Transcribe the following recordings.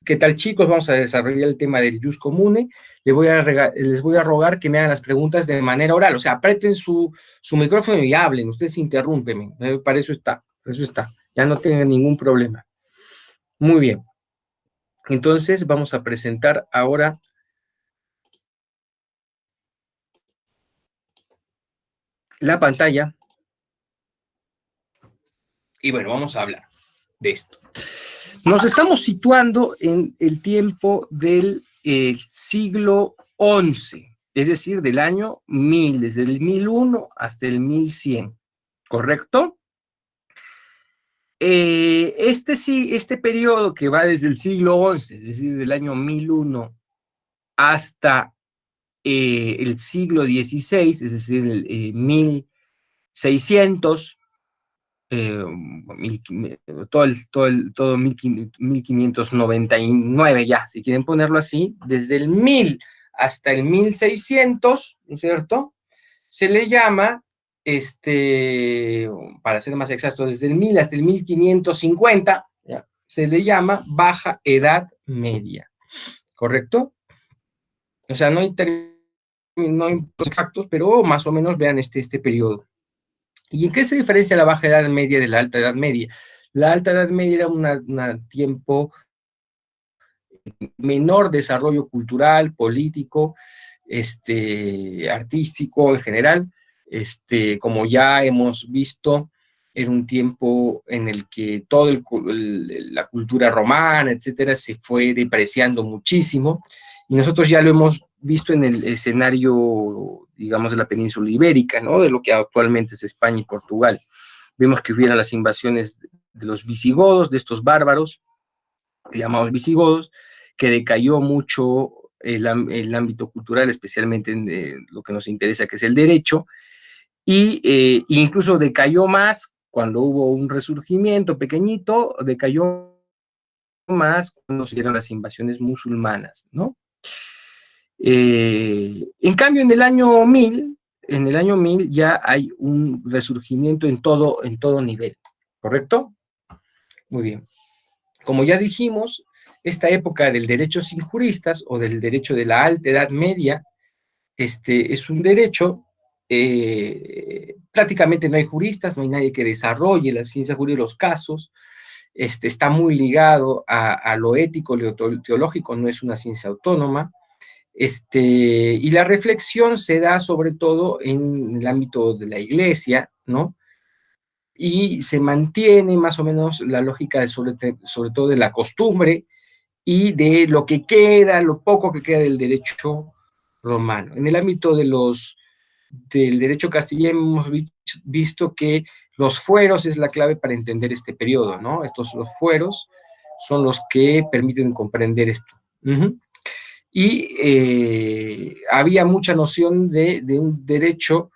¿Qué tal, chicos? Vamos a desarrollar el tema del jus comune. Les voy a rogar que me hagan las preguntas de manera oral. O sea, aprieten su micrófono y hablen. Ustedes interrúmpenme. Para eso está. Ya no tengan ningún problema. Muy bien. Entonces, vamos a presentar ahora la pantalla. Y bueno, vamos a hablar de esto. Nos estamos situando en el tiempo del siglo XI, es decir, del año 1000, desde el 1001 hasta el 1100, ¿correcto? Este periodo que va desde el siglo XI, es decir, del año 1001 hasta el siglo XVI, es decir, el 1600, todo 1599 ya, si quieren ponerlo así, desde el 1000 hasta el 1600, ¿no es cierto? Se le llama, para ser más exacto, desde el 1000 hasta el 1550, ¿ya? Se le llama Baja Edad Media, ¿correcto? O sea, no hay términos exactos, pero más o menos vean este periodo. ¿Y en qué se diferencia la Baja Edad Media de la Alta Edad Media? La Alta Edad Media era un tiempo menor desarrollo cultural, político, artístico en general. Como ya hemos visto, era un tiempo en el que toda la cultura romana, etcétera, se fue depreciando muchísimo, y nosotros ya lo hemos visto en el escenario, digamos, de la península ibérica, ¿no? De lo que actualmente es España y Portugal. Vemos que hubieron las invasiones de los visigodos, de estos bárbaros, llamados visigodos, que decayó mucho el ámbito cultural, especialmente en lo que nos interesa, que es el derecho, y incluso decayó más cuando hubo un resurgimiento pequeñito, decayó más cuando se dieron las invasiones musulmanas, ¿no? En cambio, en el año 1000 ya hay un resurgimiento en todo nivel, ¿correcto? Muy bien. Como ya dijimos, esta época del derecho sin juristas o del derecho de la Alta Edad Media, es un derecho, prácticamente no hay juristas, no hay nadie que desarrolle la ciencia jurídica de los casos, está muy ligado a lo ético, lo teológico, no es una ciencia autónoma, y la reflexión se da sobre todo en el ámbito de la iglesia, ¿no? Y se mantiene más o menos la lógica sobre todo de la costumbre y de lo que queda, lo poco que queda del derecho romano. En el ámbito del derecho castellano hemos visto que los fueros es la clave para entender este periodo, ¿no? Los fueros son los que permiten comprender esto. Y había mucha noción de un derecho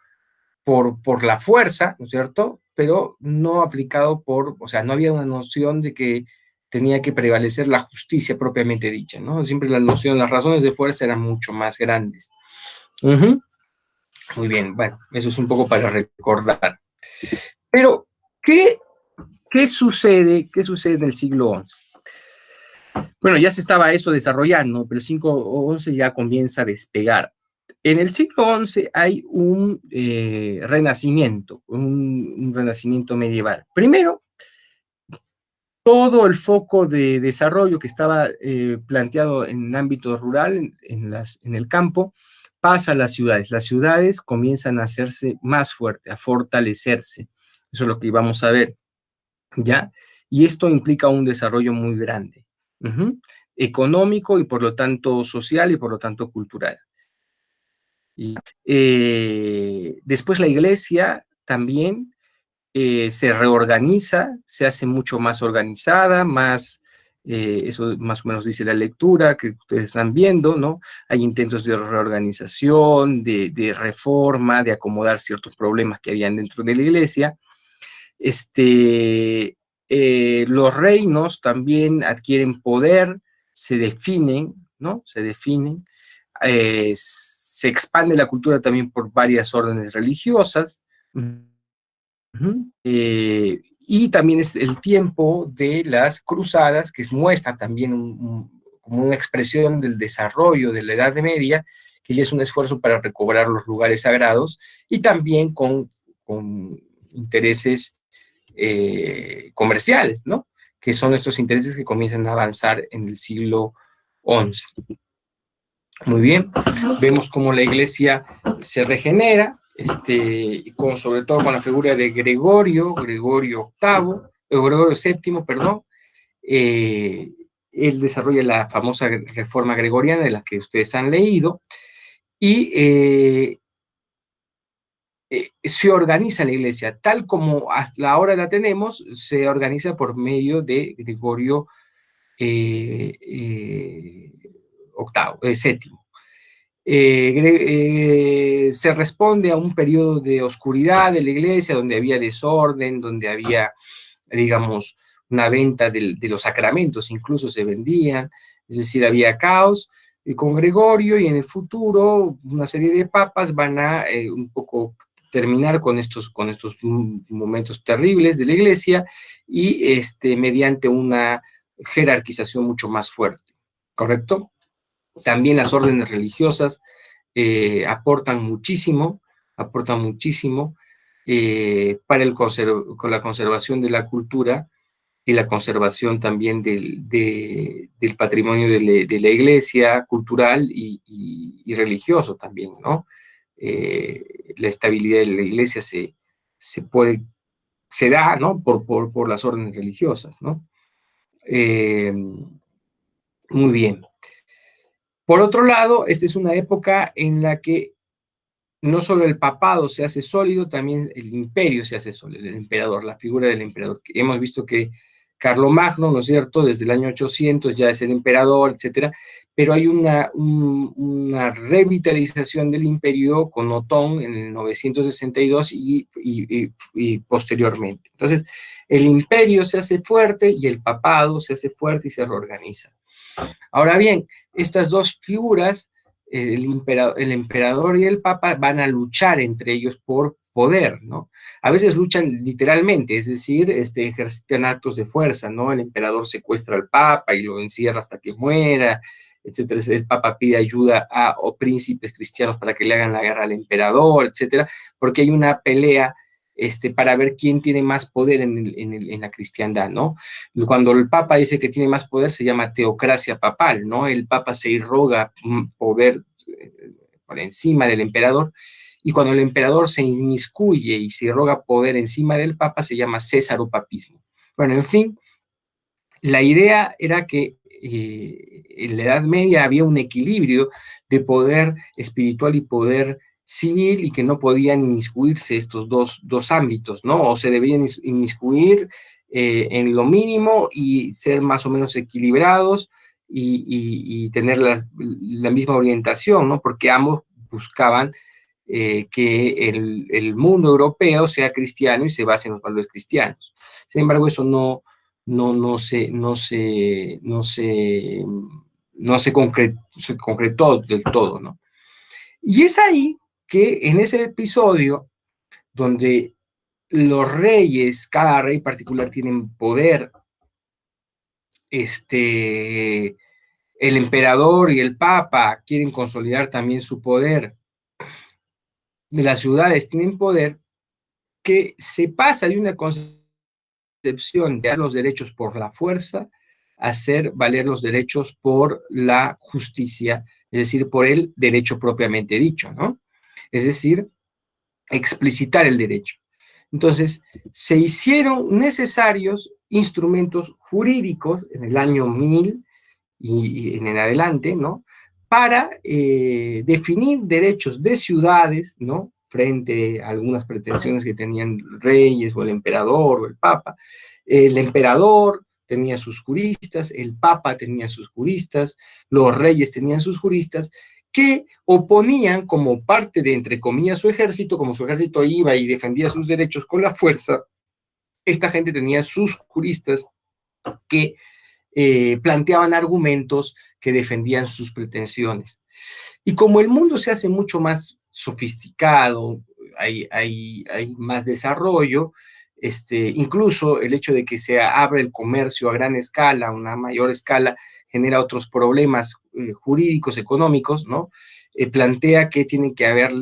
por la fuerza, ¿no es cierto? Pero no aplicado o sea, no había una noción de que tenía que prevalecer la justicia propiamente dicha, ¿no? Siempre las razones de fuerza eran mucho más grandes. Muy bien, bueno, eso es un poco para recordar. Pero, ¿qué sucede en el siglo XI? Bueno, ya se estaba eso desarrollando, pero el siglo XI ya comienza a despegar. En el siglo XI hay un renacimiento, un renacimiento medieval. Primero, todo el foco de desarrollo que estaba planteado en ámbito rural, en el campo, pasa a las ciudades. Las ciudades comienzan a hacerse más fuertes, a fortalecerse. Eso es lo que vamos a ver, ¿ya? Y esto implica un desarrollo muy grande, económico y por lo tanto social y por lo tanto cultural. Después la iglesia también se reorganiza, se hace mucho más organizada, eso más o menos dice la lectura que ustedes están viendo, ¿no? Hay intentos de reorganización, de reforma, de acomodar ciertos problemas que habían dentro de la iglesia. Los reinos también adquieren poder, se definen, ¿no? Se expande la cultura también por varias órdenes religiosas. y también es el tiempo de las cruzadas, que muestra también como una expresión del desarrollo de la Edad Media, que ya es un esfuerzo para recobrar los lugares sagrados, y también con intereses comerciales, ¿no? Que son estos intereses que comienzan a avanzar en el siglo XI. Muy bien, vemos cómo la iglesia se regenera, sobre todo con la figura de Gregorio VII, perdón. Él desarrolla la famosa reforma gregoriana de la que ustedes han leído, y se organiza la iglesia, tal como hasta ahora la tenemos, se organiza por medio de Gregorio VII. Se responde a un periodo de oscuridad de la iglesia, donde había desorden, donde había, digamos, una venta de los sacramentos, incluso se vendían, es decir, había caos. Y con Gregorio y en el futuro una serie de papas van a un poco terminar con estos momentos terribles de la iglesia, y mediante una jerarquización mucho más fuerte, ¿correcto? También las órdenes religiosas aportan muchísimo para con la conservación de la cultura y la conservación también del patrimonio de la iglesia, cultural y religioso también, ¿no? La estabilidad de la iglesia se da, ¿no? Por las órdenes religiosas, ¿no? Muy bien. Por otro lado, esta es una época en la que no solo el papado se hace sólido, también el imperio se hace sólido, el emperador, la figura del emperador. Hemos visto que Carlomagno, ¿no es cierto?, desde el año 800 ya es el emperador, etcétera, pero hay una revitalización del imperio con Otón en el 962 y posteriormente. Entonces, el imperio se hace fuerte y el papado se hace fuerte y se reorganiza. Ahora bien, estas dos figuras, el emperador y el papa, van a luchar entre ellos por poder, ¿no? A veces luchan literalmente, es decir, ejercitan actos de fuerza, ¿no? El emperador secuestra al papa y lo encierra hasta que muera, etcétera. El papa pide ayuda a príncipes cristianos para que le hagan la guerra al emperador, etcétera, porque hay una pelea para ver quién tiene más poder en la cristiandad, ¿no? Cuando el Papa dice que tiene más poder, se llama teocracia papal, ¿no? El Papa se irroga poder por encima del emperador, y cuando el emperador se inmiscuye y se irroga poder encima del Papa, se llama césaropapismo. Bueno, en fin, la idea era que en la Edad Media había un equilibrio de poder espiritual y poder civil, y que no podían inmiscuirse estos dos ámbitos, ¿no? O se debían inmiscuir en lo mínimo y ser más o menos equilibrados y tener la misma orientación, ¿no? Porque ambos buscaban que el mundo europeo sea cristiano y se base en los valores cristianos. Sin embargo, eso no se concretó del todo, ¿no? Y es ahí que en ese episodio donde los reyes, cada rey particular tienen poder, el emperador y el papa quieren consolidar también su poder, de las ciudades tienen poder, que se pasa de una concepción de dar los derechos por la fuerza a hacer valer los derechos por la justicia, es decir, por el derecho propiamente dicho, ¿no? Es decir, explicitar el derecho. Entonces, se hicieron necesarios instrumentos jurídicos en el año 1000 y en adelante, ¿no? Para definir derechos de ciudades, ¿no? Frente a algunas pretensiones que tenían reyes o el emperador o el papa. El emperador tenía sus juristas, el papa tenía sus juristas, los reyes tenían sus juristas, que oponían como parte de, entre comillas, su ejército, como su ejército iba y defendía sus derechos con la fuerza. Esta gente tenía sus juristas que planteaban argumentos que defendían sus pretensiones. Y como el mundo se hace mucho más sofisticado, hay más desarrollo, Incluso el hecho de que se abra el comercio a gran escala, una mayor escala, genera otros problemas jurídicos, económicos, ¿no? Plantea que tienen que haber,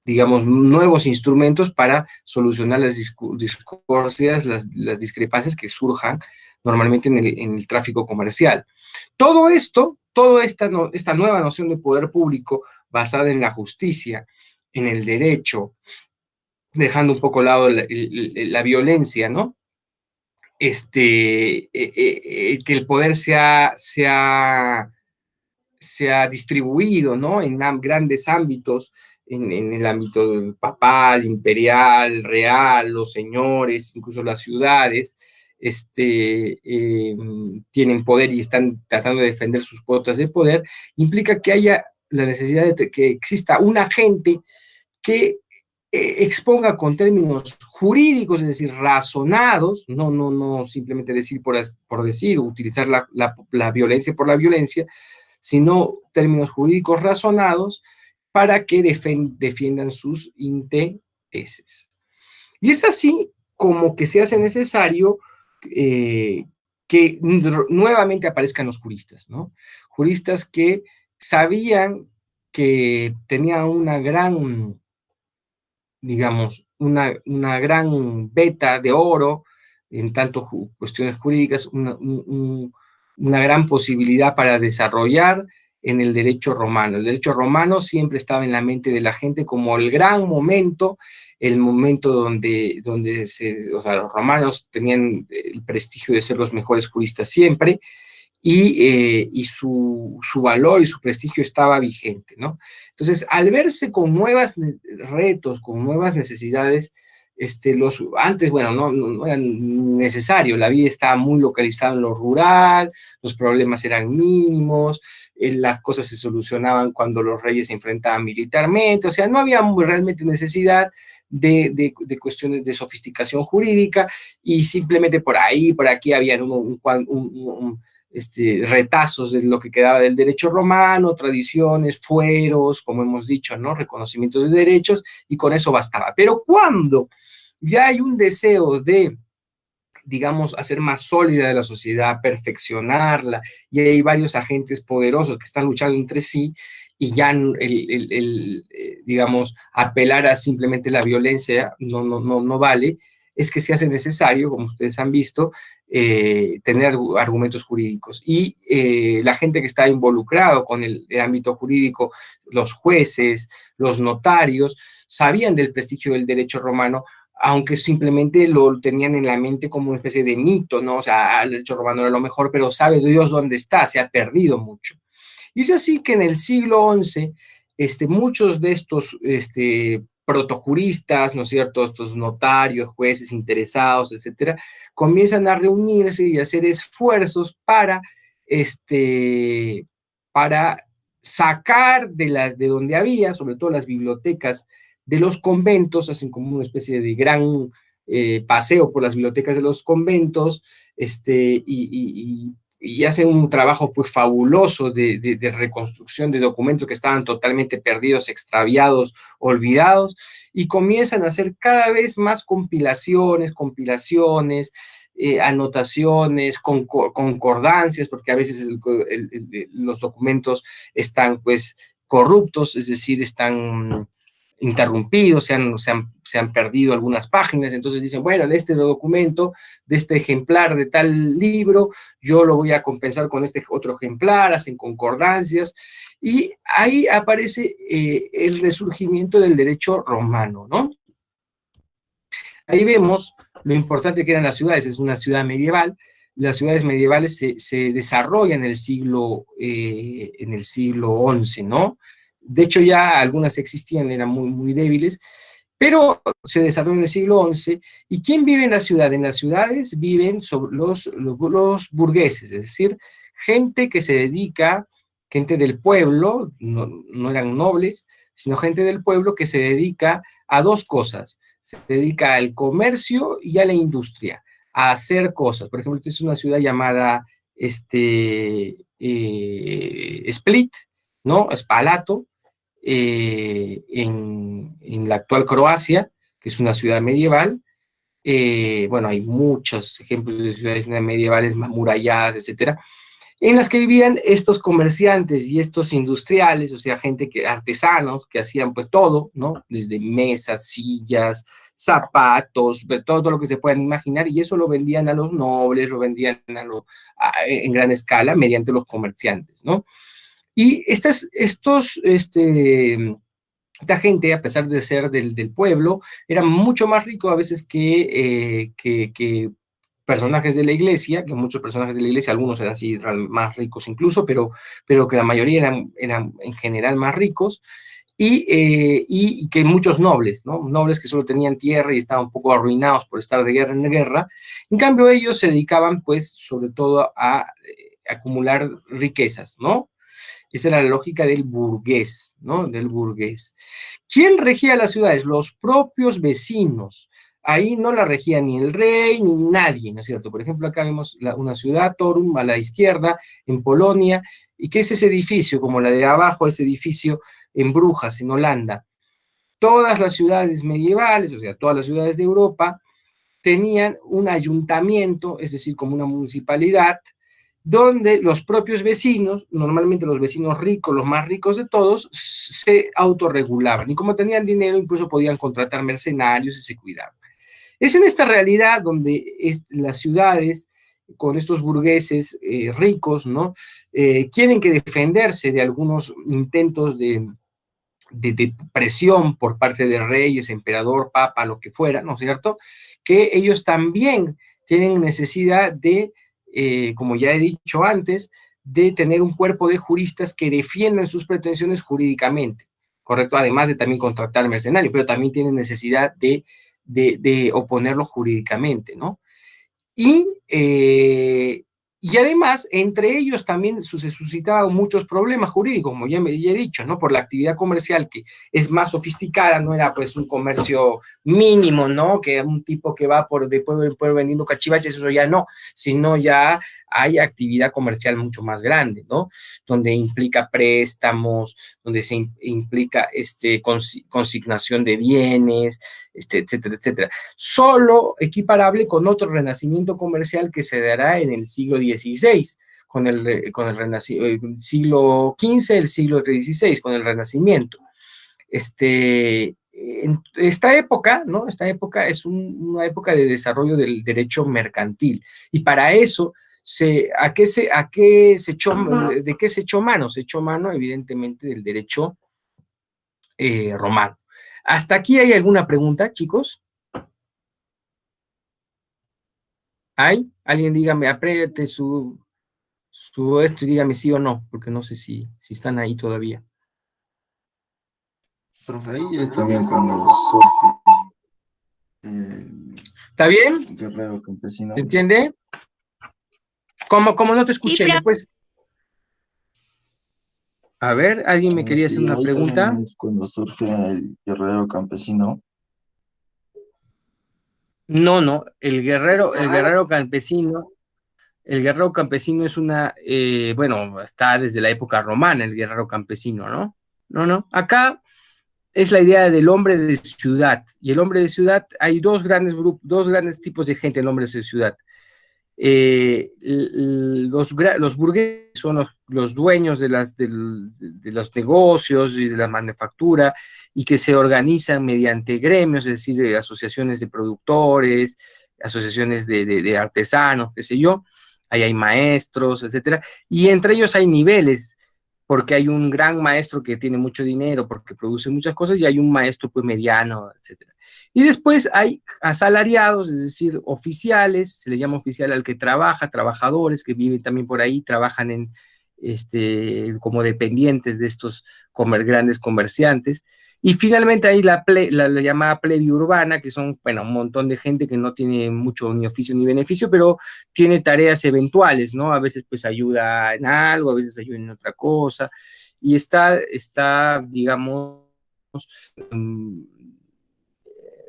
digamos, nuevos instrumentos para solucionar las discordias, las discrepancias que surjan normalmente en el tráfico comercial. Todo esto, esta nueva noción de poder público basada en la justicia, en el derecho, dejando un poco a lado la violencia, ¿no? Que el poder se ha distribuido, ¿no? En grandes ámbitos, en el ámbito papal, imperial, real, los señores, incluso las ciudades, tienen poder y están tratando de defender sus cuotas de poder, implica que haya la necesidad de que exista un agente que exponga con términos jurídicos, es decir, razonados, no simplemente decir por decir, o utilizar la violencia por la violencia, sino términos jurídicos razonados para que defiendan sus intereses. Y es así como que se hace necesario que nuevamente aparezcan los juristas, ¿no? Juristas que sabían que tenían una gran, digamos, una gran beta de oro en tanto cuestiones jurídicas, una gran posibilidad para desarrollar en el derecho romano. El derecho romano siempre estaba en la mente de la gente como el gran momento, el momento donde o sea, los romanos tenían el prestigio de ser los mejores juristas siempre, y su valor y su prestigio estaba vigente, ¿no? Entonces, al verse con nuevos retos, con nuevas necesidades, antes, bueno, no era necesario, la vida estaba muy localizada en lo rural, los problemas eran mínimos, las cosas se solucionaban cuando los reyes se enfrentaban militarmente, o sea, no había realmente necesidad de cuestiones de sofisticación jurídica, y simplemente por ahí, por aquí habían retazos de lo que quedaba del derecho romano, tradiciones, fueros, como hemos dicho, ¿no? Reconocimientos de derechos, y con eso bastaba. Pero cuando ya hay un deseo de, digamos, hacer más sólida de la sociedad, perfeccionarla, y hay varios agentes poderosos que están luchando entre sí, y ya digamos, apelar a simplemente la violencia no vale, es que se hace necesario, como ustedes han visto, tener argumentos jurídicos. Y la gente que está involucrado con el ámbito jurídico, los jueces, los notarios, sabían del prestigio del derecho romano, aunque simplemente lo tenían en la mente como una especie de mito, ¿no? O sea, el derecho romano era lo mejor, pero sabe Dios dónde está, se ha perdido mucho. Y es así que en el siglo XI, muchos de estos protojuristas, ¿no es cierto?, estos notarios, jueces interesados, etcétera, comienzan a reunirse y a hacer esfuerzos para sacar de donde había, sobre todo las bibliotecas de los conventos, hacen como una especie de gran paseo por las bibliotecas de los conventos, y hacen un trabajo pues fabuloso de reconstrucción de documentos que estaban totalmente perdidos, extraviados, olvidados, y comienzan a hacer cada vez más compilaciones, anotaciones, concordancias, porque a veces los documentos están pues corruptos, es decir, están interrumpidos, se han perdido algunas páginas, entonces dicen, bueno, en este documento, de este ejemplar de tal libro, yo lo voy a compensar con este otro ejemplar, hacen concordancias, y ahí aparece el resurgimiento del derecho romano, ¿no? Ahí vemos lo importante que eran las ciudades, es una ciudad medieval, las ciudades medievales se desarrollan en el siglo XI, ¿no? De hecho, ya algunas existían, eran muy débiles, pero se desarrolló en el siglo XI. ¿Y quién vive en la ciudad? En las ciudades viven los burgueses, es decir, gente que se dedica, gente del pueblo, no eran nobles, sino gente del pueblo que se dedica a dos cosas. Se dedica al comercio y a la industria, a hacer cosas. Por ejemplo, esta es una ciudad llamada Split, ¿no? Spalato, en la actual Croacia, que es una ciudad medieval. Bueno, hay muchos ejemplos de ciudades medievales amuralladas, etcétera, en las que vivían estos comerciantes y estos industriales, o sea, artesanos, que hacían pues todo, ¿no? Desde mesas, sillas, zapatos, todo lo que se puedan imaginar, y eso lo vendían a los nobles, lo vendían en gran escala mediante los comerciantes, ¿no? Y esta gente, a pesar de ser del pueblo, era mucho más rico a veces que personajes de la iglesia, que muchos personajes de la iglesia, algunos eran así más ricos incluso, pero que la mayoría eran en general más ricos, y que muchos nobles, ¿no? Nobles que solo tenían tierra y estaban un poco arruinados por estar de guerra en guerra. En cambio, ellos se dedicaban, pues, sobre todo a acumular riquezas, ¿no? Esa era la lógica del burgués, ¿no? Del burgués. ¿Quién regía las ciudades? Los propios vecinos. Ahí no la regía ni el rey ni nadie, ¿no es cierto? Por ejemplo, acá vemos una ciudad, Torum, a la izquierda, en Polonia. ¿Y qué es ese edificio? Como la de abajo, ese edificio en Brujas, en Holanda. Todas las ciudades medievales, o sea, todas las ciudades de Europa, tenían un ayuntamiento, es decir, como una municipalidad, donde los propios vecinos, normalmente los vecinos ricos, los más ricos de todos, se autorregulaban. Y como tenían dinero, incluso podían contratar mercenarios y se cuidaban. Es en esta realidad donde las ciudades, con estos burgueses ricos, ¿no? Tienen que defenderse de algunos intentos de presión por parte de reyes, emperador, papa, lo que fuera, ¿no es cierto? Que ellos también tienen necesidad de, como ya he dicho antes, de tener un cuerpo de juristas que defiendan sus pretensiones jurídicamente, ¿correcto? Además de también contratar mercenarios, pero también tienen necesidad de oponerlo jurídicamente, ¿no? Y, y además, entre ellos también se suscitaban muchos problemas jurídicos, como ya he dicho, ¿no? Por la actividad comercial que es más sofisticada, no era pues un comercio mínimo, ¿no? Que un tipo que va de pueblo en pueblo vendiendo cachivaches, eso ya no, sino ya hay actividad comercial mucho más grande, ¿no? Donde implica préstamos, donde se implica consignación de bienes, etcétera, etcétera. Solo equiparable con otro renacimiento comercial que se dará en el siglo XVI, con el siglo XV, el siglo XVI, con el Renacimiento. En esta época, ¿no? Esta época es una época de desarrollo del derecho mercantil, y para eso ¿de qué se echó mano? Se echó mano, evidentemente, del derecho romano. ¿Hasta aquí hay alguna pregunta, chicos? ¿Hay? Alguien dígame, apriete esto y dígame sí o no, porque no sé si están ahí todavía. Profe, ahí es también cuando surge el ¿Está bien? guerrero campesino. ¿Se entiende? ¿Cómo no te Sí, escuché? ¿Me puedes? A ver, ¿alguien me quería hacer Sí, una ahí también pregunta? es cuando surge el guerrero campesino. No, el guerrero campesino es bueno, está desde la época romana, el guerrero campesino, ¿no? No, acá es la idea del hombre de ciudad, y el hombre de ciudad, hay dos grandes grupos, dos grandes tipos de gente en hombres de ciudad. Los burgueses son los dueños de los negocios y de la manufactura, y que se organizan mediante gremios, es decir, asociaciones de productores, asociaciones de artesanos, qué sé yo. Ahí hay maestros, etcétera, y entre ellos hay niveles, porque hay un gran maestro que tiene mucho dinero porque produce muchas cosas, y hay un maestro pues mediano, etcétera. Y después hay asalariados, es decir, oficiales, se les llama oficial al que trabaja, trabajadores que viven también por ahí, trabajan como dependientes de estos grandes comerciantes. Y finalmente hay la llamada plebe urbana, que son, bueno, un montón de gente que no tiene mucho ni oficio ni beneficio, pero tiene tareas eventuales, ¿no? A veces pues ayuda en algo, a veces ayuda en otra cosa, y digamos,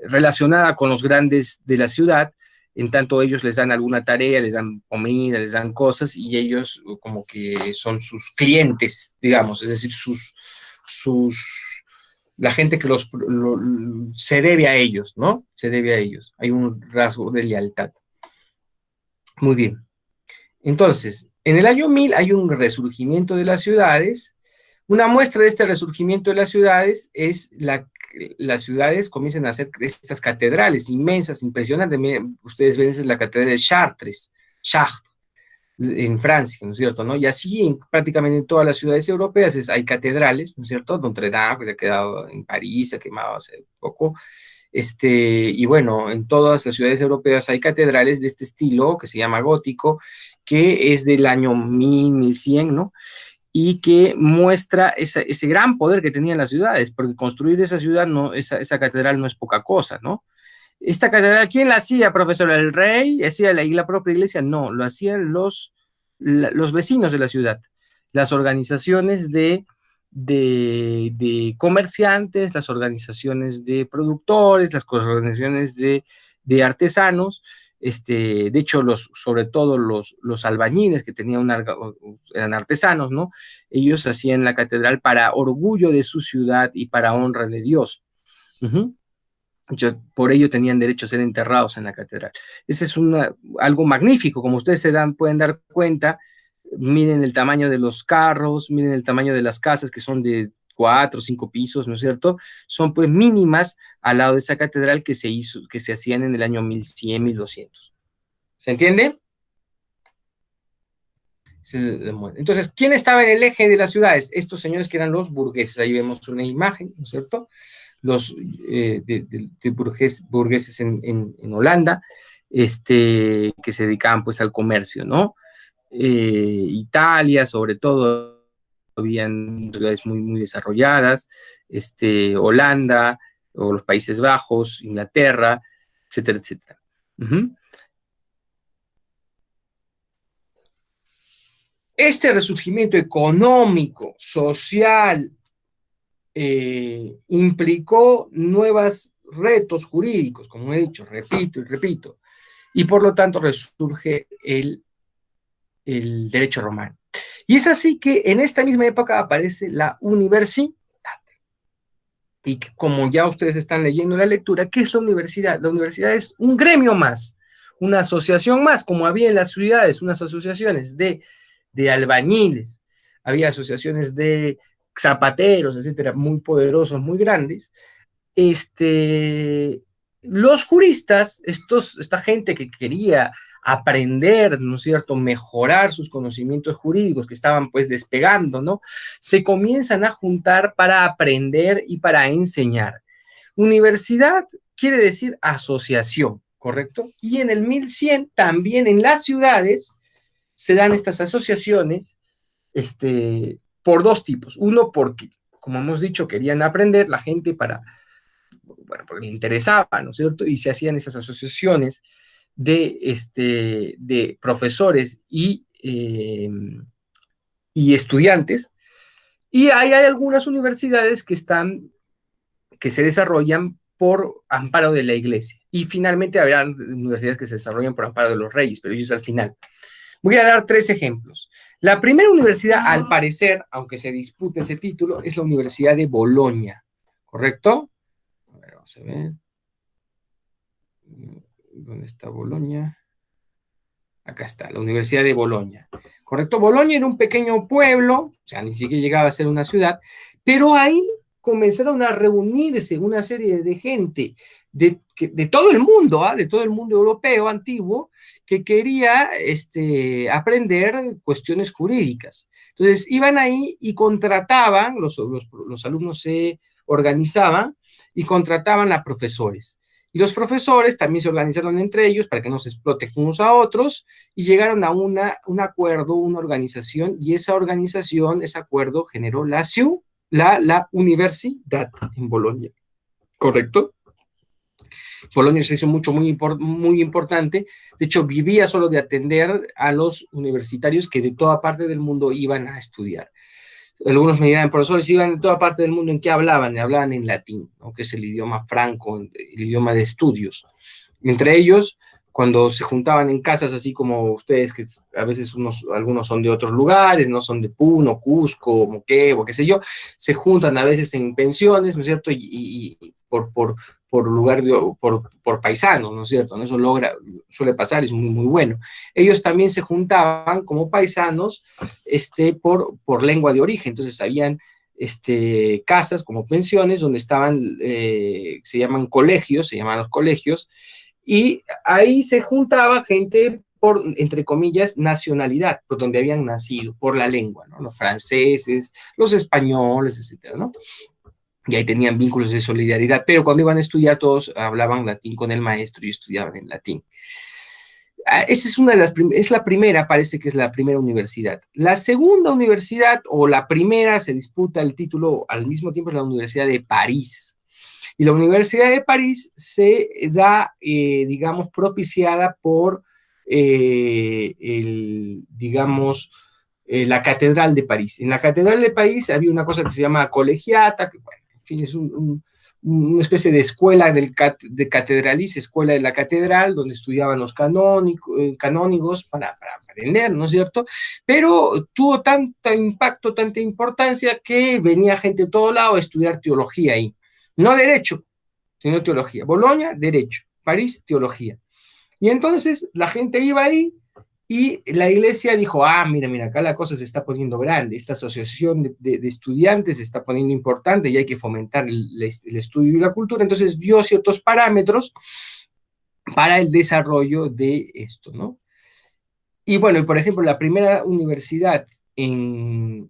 relacionada con los grandes de la ciudad. En tanto ellos les dan alguna tarea, les dan comida, les dan cosas, y ellos como que son sus clientes, digamos, es decir, sus la gente que se debe a ellos, ¿no? Se debe a ellos. Hay un rasgo de lealtad. Muy bien. Entonces, en el año 1000 hay un resurgimiento de las ciudades. Una muestra de este resurgimiento de las ciudades es las ciudades comienzan a hacer estas catedrales inmensas, impresionantes. Miren, ustedes ven, esa es la catedral de Chartres, en Francia, ¿no es cierto? ¿No? Y así prácticamente en todas las ciudades europeas hay catedrales, ¿no es cierto? Notre Dame, que se ha quedado en París, se ha quemado hace poco. Y bueno, en todas las ciudades europeas hay catedrales de este estilo, que se llama gótico, que es del año 1000, 1100, ¿no? Y que muestra ese gran poder que tenían las ciudades, porque construir esa ciudad, esa catedral no es poca cosa, ¿no? Esta catedral, ¿quién la hacía, profesor? ¿El rey? ¿Hacía la propia iglesia? No, lo hacían los vecinos de la ciudad, las organizaciones de comerciantes, las organizaciones de productores, las organizaciones de artesanos. De hecho, sobre todo los albañiles que eran artesanos, ¿no? Ellos hacían la catedral para orgullo de su ciudad y para honra de Dios. Por ello tenían derecho a ser enterrados en la catedral. Ese es algo magnífico, como ustedes pueden dar cuenta. Miren el tamaño de los carros, miren el tamaño de las casas, que son de 4 o 5 pisos, ¿no es cierto? Son pues mínimas al lado de esa catedral que se hacían en el año 1100, 1200. ¿Se entiende? Entonces, ¿quién estaba en el eje de las ciudades? Estos señores que eran los burgueses. Ahí vemos una imagen, ¿no es cierto? Los burgueses en Holanda, que se dedicaban pues al comercio, ¿no? Italia, sobre todo, habían ciudades muy, muy desarrolladas, Holanda, o los Países Bajos, Inglaterra, etcétera, etcétera. Este resurgimiento económico, social, implicó nuevos retos jurídicos, como he dicho, repito y repito, y por lo tanto resurge el derecho romano. Y es así que en esta misma época aparece la universidad. Y como ya ustedes están leyendo la lectura, ¿qué es la universidad? La universidad es un gremio más, una asociación más, como había en las ciudades, unas asociaciones de albañiles, había asociaciones de zapateros, etcétera, muy poderosos, muy grandes. Los juristas, esta gente que quería aprender, ¿no es cierto?, mejorar sus conocimientos jurídicos que estaban pues despegando, ¿no? Se comienzan a juntar para aprender y para enseñar. Universidad quiere decir asociación, ¿correcto? Y en el 1100 también en las ciudades se dan estas asociaciones por dos tipos. Uno, porque, como hemos dicho, querían aprender la gente porque le interesaba, ¿no es cierto? Y se hacían esas asociaciones de profesores y estudiantes. Y hay algunas universidades que se desarrollan por amparo de la iglesia. Y finalmente habrá universidades que se desarrollan por amparo de los reyes, pero eso es al final. Voy a dar 3 ejemplos. La primera universidad, al parecer, aunque se dispute ese título, es la Universidad de Bolonia, ¿correcto? A ver, vamos a ver. ¿Dónde está Bolonia? Acá está, la Universidad de Bolonia, ¿correcto? Bolonia era un pequeño pueblo, o sea, ni siquiera llegaba a ser una ciudad, pero ahí comenzaron a reunirse una serie de gente de todo el mundo, de todo el mundo europeo antiguo, que quería aprender cuestiones jurídicas. Entonces iban ahí y contrataban, los alumnos se organizaban y contrataban a profesores. Y los profesores también se organizaron entre ellos para que no se exploten unos a otros y llegaron a un acuerdo, una organización, y esa organización, ese acuerdo generó la universidad en Bolonia, ¿correcto? Bolonia se hizo muy importante. De hecho, vivía solo de atender a los universitarios que de toda parte del mundo iban a estudiar. Algunos me dirán, profesores, iban de toda parte del mundo, ¿en qué hablaban? Hablaban en latín, ¿no?, que es el idioma franco, el idioma de estudios. Entre ellos, cuando se juntaban en casas así como ustedes, que a veces algunos son de otros lugares, no son de Puno, Cusco, Moquegua, qué sé yo, se juntan a veces en pensiones, ¿no es cierto? Y por lugar por paisano, ¿no es cierto? ¿No? Eso suele pasar, es muy, muy bueno. Ellos también se juntaban como paisanos por lengua de origen, entonces habían casas como pensiones donde estaban, se llaman colegios, se llaman los colegios, y ahí se juntaba gente por, entre comillas, nacionalidad, por donde habían nacido, por la lengua, ¿no? Los franceses, los españoles, etcétera, ¿no? Y ahí tenían vínculos de solidaridad, pero cuando iban a estudiar todos hablaban latín con el maestro y estudiaban en latín. Esa es una de las es la primera, parece que es la primera universidad. La segunda universidad, o la primera, se disputa el título al mismo tiempo, es la Universidad de París. Y la Universidad de París se da, digamos, propiciada por, digamos, la Catedral de París. En la Catedral de París había una cosa que se llama colegiata, que, bueno, en fin, es una especie de escuela de catedraliz, escuela de la catedral, donde estudiaban los canónigos para aprender, ¿no es cierto? Pero tuvo tanto impacto, tanta importancia, que venía gente de todo lado a estudiar teología ahí. No derecho, sino teología. Bolonia, derecho. París, teología. Y entonces la gente iba ahí y la iglesia dijo, mira, acá la cosa se está poniendo grande, esta asociación de estudiantes se está poniendo importante y hay que fomentar el estudio y la cultura. Entonces dio ciertos parámetros para el desarrollo de esto, ¿no? Y bueno, por ejemplo, la primera universidad en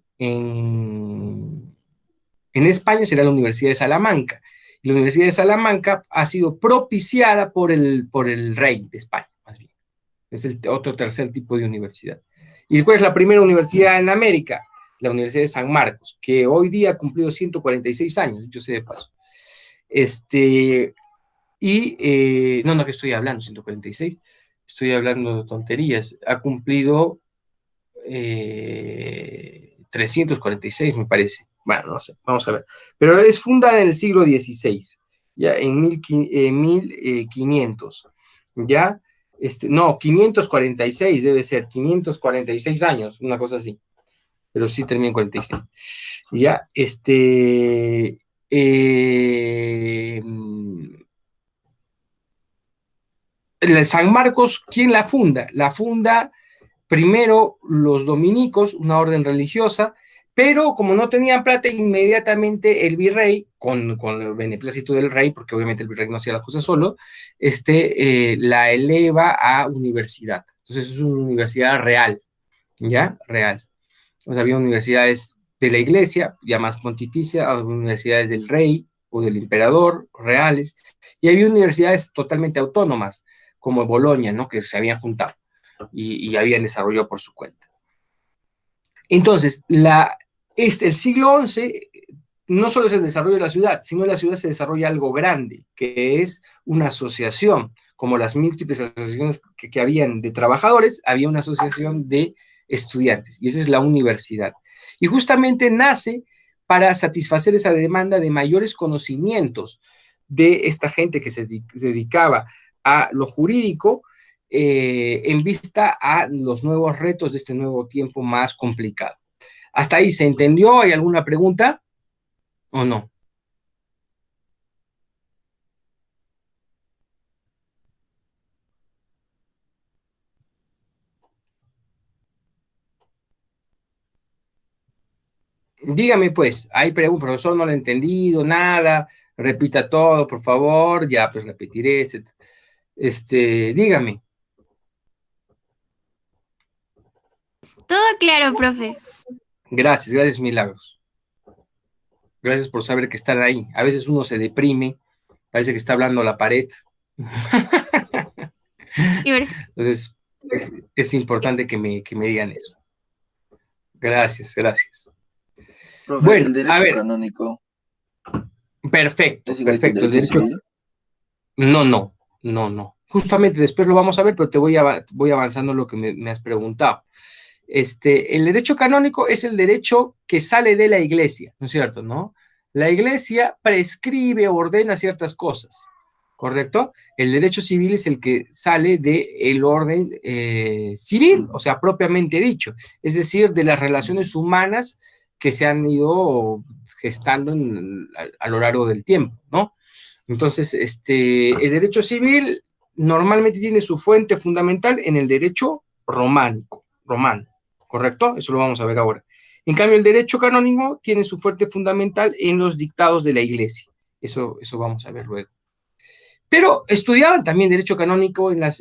España será la Universidad de Salamanca. Y la Universidad de Salamanca ha sido propiciada por el rey de España, más bien. Es el otro tercer tipo de universidad. ¿Y cuál es la primera universidad en América? La Universidad de San Marcos, que hoy día ha cumplido 146 años, yo sé de paso. No, que estoy hablando, 146, estoy hablando de tonterías. Ha cumplido 346, me parece. Bueno, no sé, vamos a ver. Pero es fundada en el siglo XVI, ya en 1500, ya. No, 546 debe ser, 546 años, una cosa así. Pero sí termina en 46. Ya, San Marcos, ¿quién la funda? La funda primero los dominicos, una orden religiosa, pero como no tenían plata, inmediatamente el virrey, con el beneplácito del rey, porque obviamente el virrey no hacía las cosas solo, la eleva a universidad. Entonces es una universidad real, ¿ya? Real. O sea, había universidades de la iglesia, ya más pontificia, universidades del rey o del emperador, reales, y había universidades totalmente autónomas, como Bolonia, ¿no? Que se habían juntado y habían desarrollado por su cuenta. Entonces, el siglo XI no solo es el desarrollo de la ciudad, sino en la ciudad se desarrolla algo grande, que es una asociación, como las múltiples asociaciones que habían de trabajadores, había una asociación de estudiantes, y esa es la universidad. Y justamente nace para satisfacer esa demanda de mayores conocimientos de esta gente que se dedicaba a lo jurídico, en vista a los nuevos retos de este nuevo tiempo más complicado. ¿Hasta ahí se entendió? ¿Hay alguna pregunta o no? Dígame pues, hay preguntas, profesor, no lo he entendido, nada, repita todo, por favor, ya pues repetiré, etc. Dígame. Todo claro, profe. Gracias, gracias, Milagros. Gracias por saber que están ahí. A veces uno se deprime, parece que está hablando a la pared. Entonces, es importante que me digan eso. Gracias, gracias. Profe, bueno, el derecho canónico. Perfecto, ¿Es igual perfecto. que el derecho civil? No. Justamente después lo vamos a ver, pero voy avanzando lo que me has preguntado. El derecho canónico es el derecho que sale de la iglesia, ¿no es cierto? ¿No? La iglesia prescribe, ordena ciertas cosas. ¿correcto? El derecho civil es el que sale del orden civil, o sea, propiamente dicho, es decir, de las relaciones humanas que se han ido gestando a lo largo del tiempo, ¿no? Entonces, el derecho civil normalmente tiene su fuente fundamental en el derecho romano, ¿correcto? Eso lo vamos a ver ahora. En cambio, el derecho canónico tiene su fuente fundamental en los dictados de la Iglesia. Eso vamos a ver luego. Pero, ¿estudiaban también derecho canónico en las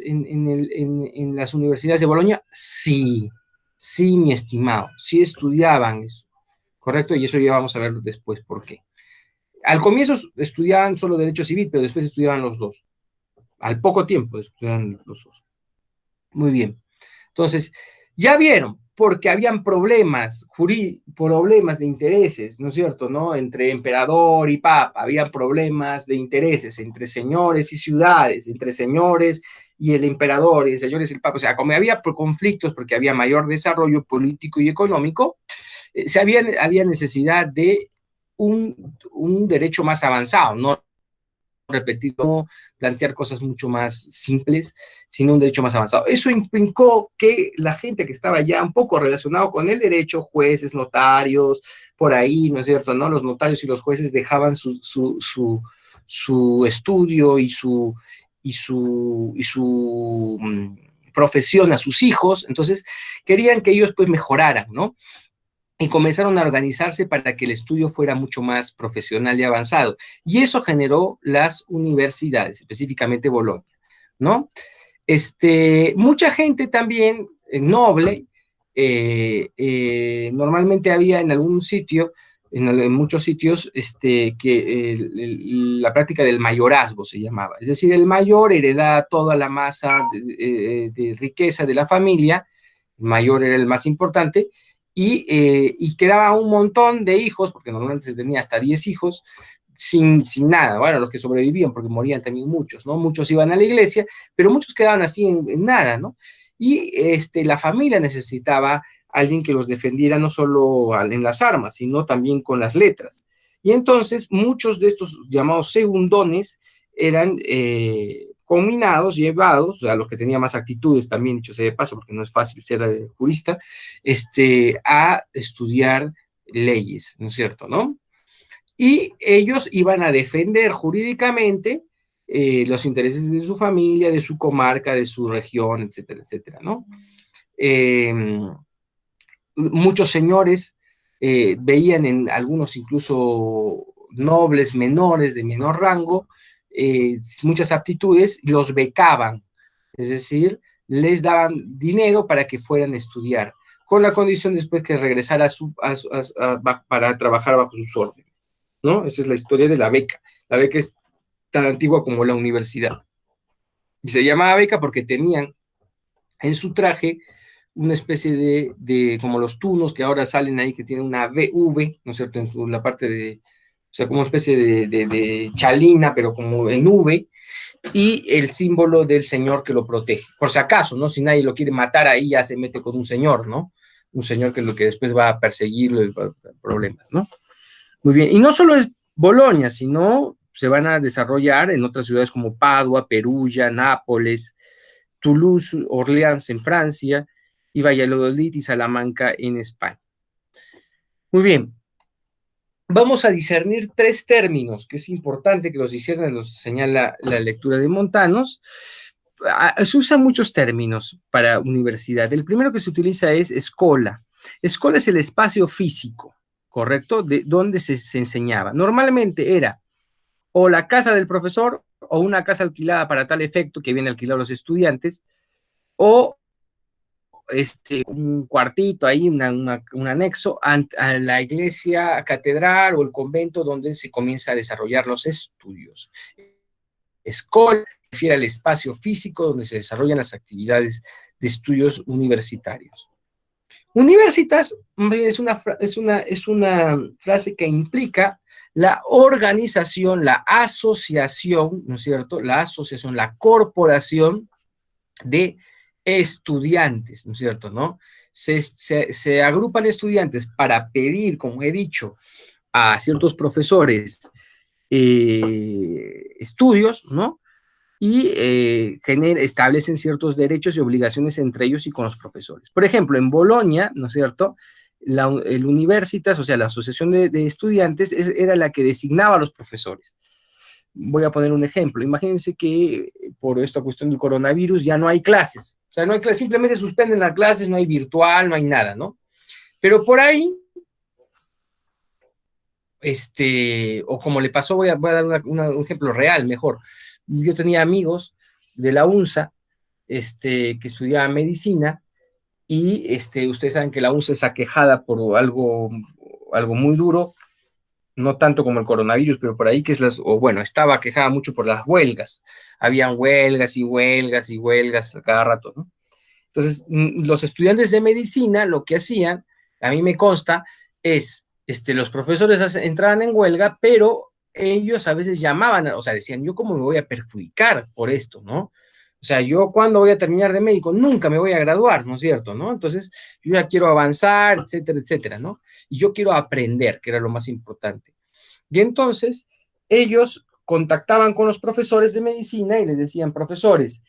universidades de Bolonia? Sí, sí, mi estimado, sí estudiaban eso, ¿correcto? Y eso ya vamos a ver después por qué. Al comienzo estudiaban solo derecho civil, pero después estudiaban los dos. Al poco tiempo estudiaban los dos. Muy bien. Entonces, ya vieron, porque habían problemas de intereses, ¿no es cierto? ¿No? Entre emperador y papa, habían problemas de intereses entre señores y ciudades, entre señores y el emperador, y señores y el papa. O sea, como había conflictos porque había mayor desarrollo político y económico, había necesidad de un derecho más avanzado, no repetir, no plantear cosas mucho más simples, sino un derecho más avanzado. Eso implicó que la gente que estaba ya un poco relacionado con el derecho, jueces, notarios, por ahí, ¿no es cierto? ¿No? Los notarios y los jueces dejaban su estudio y su profesión a sus hijos, entonces querían que ellos pues mejoraran, ¿no? Y comenzaron a organizarse para que el estudio fuera mucho más profesional y avanzado. Y eso generó las universidades, específicamente Bolonia, ¿no? Mucha gente también noble, normalmente había en algún sitio, en muchos sitios, la práctica del mayorazgo se llamaba. Es decir, el mayor heredaba toda la masa de riqueza de la familia, el mayor era el más importante, y quedaba un montón de hijos, porque normalmente se tenía hasta 10 hijos, sin nada. Bueno, los que sobrevivían, porque morían también muchos, ¿no? Muchos iban a la iglesia, pero muchos quedaban así en nada, ¿no? Y la familia necesitaba alguien que los defendiera no solo en las armas, sino también con las letras. Y entonces muchos de estos llamados segundones eran combinados, llevados, o sea, los que tenían más actitudes también, dicho sea de paso, porque no es fácil ser jurista, a estudiar leyes, ¿no es cierto?, ¿no? Y ellos iban a defender jurídicamente los intereses de su familia, de su comarca, de su región, etcétera, etcétera, ¿no? Muchos señores veían en algunos incluso nobles menores de menor rango muchas aptitudes, los becaban, es decir, les daban dinero para que fueran a estudiar, con la condición después que regresara para trabajar bajo sus órdenes, ¿no? Esa es la historia de la beca. La beca es tan antigua como la universidad. Y se llamaba beca porque tenían en su traje una especie como los tunos que ahora salen ahí, que tienen una V, ¿no es cierto?, en la parte o sea, como una especie de chalina, pero como en V, y el símbolo del señor que lo protege. Por si acaso, ¿no? Si nadie lo quiere matar ahí, ya se mete con un señor, ¿no? Un señor que es lo que después va a perseguirlo, el problema, ¿no? Muy bien. Y no solo es Bolonia, sino se van a desarrollar en otras ciudades como Padua, Perugia, Nápoles, Toulouse, Orleans en Francia, y Valladolid y Salamanca en España. Muy bien. Vamos a discernir 3 términos, que es importante que los discernan, los señala la lectura de Montanos. Se usan muchos términos para universidad. El primero que se utiliza es escola. Escola es el espacio físico, ¿correcto?, de donde se enseñaba. Normalmente era o la casa del profesor o una casa alquilada para tal efecto que habían alquilado los estudiantes, o un cuartito ahí, un anexo a la iglesia catedral o el convento donde se comienza a desarrollar los estudios. Escuela refiere al espacio físico donde se desarrollan las actividades de estudios universitarios. Universitas es una frase que implica la organización, la asociación, ¿no es cierto?, la asociación, la corporación de estudiantes, ¿no es cierto?, ¿no? Se agrupan estudiantes para pedir, como he dicho, a ciertos profesores estudios, ¿no?, y establecen ciertos derechos y obligaciones entre ellos y con los profesores. Por ejemplo, en Bolonia, ¿no es cierto?, el Universitas, o sea, la asociación de estudiantes, era la que designaba a los profesores. Voy a poner un ejemplo. Imagínense que por esta cuestión del coronavirus ya no hay clases. O sea, no hay clases, simplemente suspenden las clases, no hay virtual, no hay nada, ¿no? Pero por ahí, o como le pasó, voy a dar un ejemplo real, mejor. Yo tenía amigos de la UNSA, que estudiaban medicina, y ustedes saben que la UNSA es aquejada por algo muy duro, no tanto como el coronavirus, pero por ahí que estaba aquejada mucho por las huelgas. Habían huelgas y huelgas y huelgas a cada rato, ¿no? Entonces, los estudiantes de medicina lo que hacían, a mí me consta, es, los profesores entraban en huelga, pero ellos a veces llamaban, o sea, decían, yo cómo me voy a perjudicar por esto, ¿no? O sea, yo cuándo voy a terminar de médico, nunca me voy a graduar, ¿no es cierto? ¿No? Entonces, yo ya quiero avanzar, etcétera, etcétera, ¿no? Y yo quiero aprender, que era lo más importante. Y entonces, ellos contactaban con los profesores de medicina y les decían, profesores,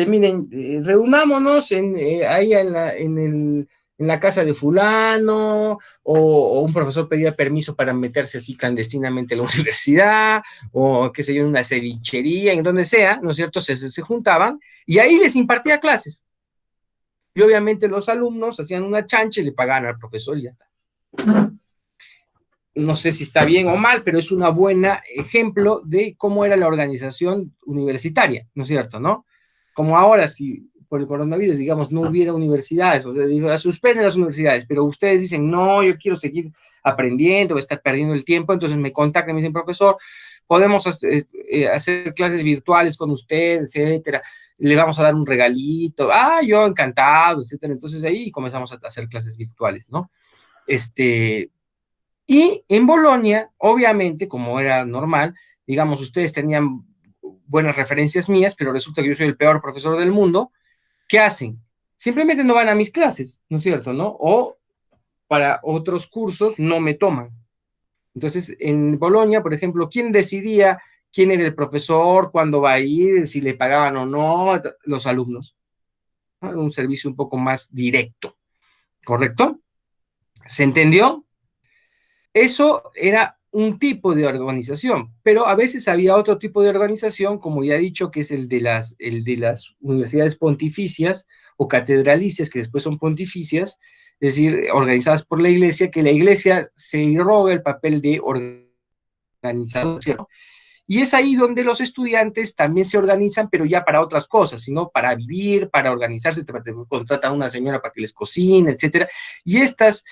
miren, reunámonos ahí en la casa de fulano, o un profesor pedía permiso para meterse así clandestinamente a la universidad, o qué sé yo, en una cevichería, en donde sea, ¿no es cierto? Se juntaban y ahí les impartía clases. Y obviamente los alumnos hacían una chancha y le pagaban al profesor y ya está. No sé si está bien o mal, pero es un buen ejemplo de cómo era la organización universitaria, ¿no es cierto? ¿No? Como ahora, si por el coronavirus, digamos, no hubiera universidades, o sea, suspenden las universidades, pero ustedes dicen, no, yo quiero seguir aprendiendo, voy a estar perdiendo el tiempo, entonces me contactan, me dicen, profesor, podemos hacer clases virtuales con usted, etcétera, le vamos a dar un regalito, yo encantado, etcétera, entonces ahí comenzamos a hacer clases virtuales, ¿no? Y en Bolonia, obviamente, como era normal, digamos, ustedes tenían buenas referencias mías, pero resulta que yo soy el peor profesor del mundo. ¿Qué hacen? Simplemente no van a mis clases, ¿no es cierto? ¿No? O para otros cursos no me toman. Entonces, en Bolonia, por ejemplo, ¿quién decidía quién era el profesor, cuándo va a ir, si le pagaban o no? Los alumnos. ¿No? Un servicio un poco más directo, ¿correcto? ¿Se entendió? Eso era un tipo de organización, pero a veces había otro tipo de organización, como ya he dicho, que es el de las universidades pontificias o catedralicias, que después son pontificias, es decir, organizadas por la iglesia, que la iglesia se roga el papel de organizador, ¿cierto? Y es ahí donde los estudiantes también se organizan, pero ya para otras cosas, sino para vivir, para organizarse, te contratan a una señora para que les cocine, etcétera. Y estas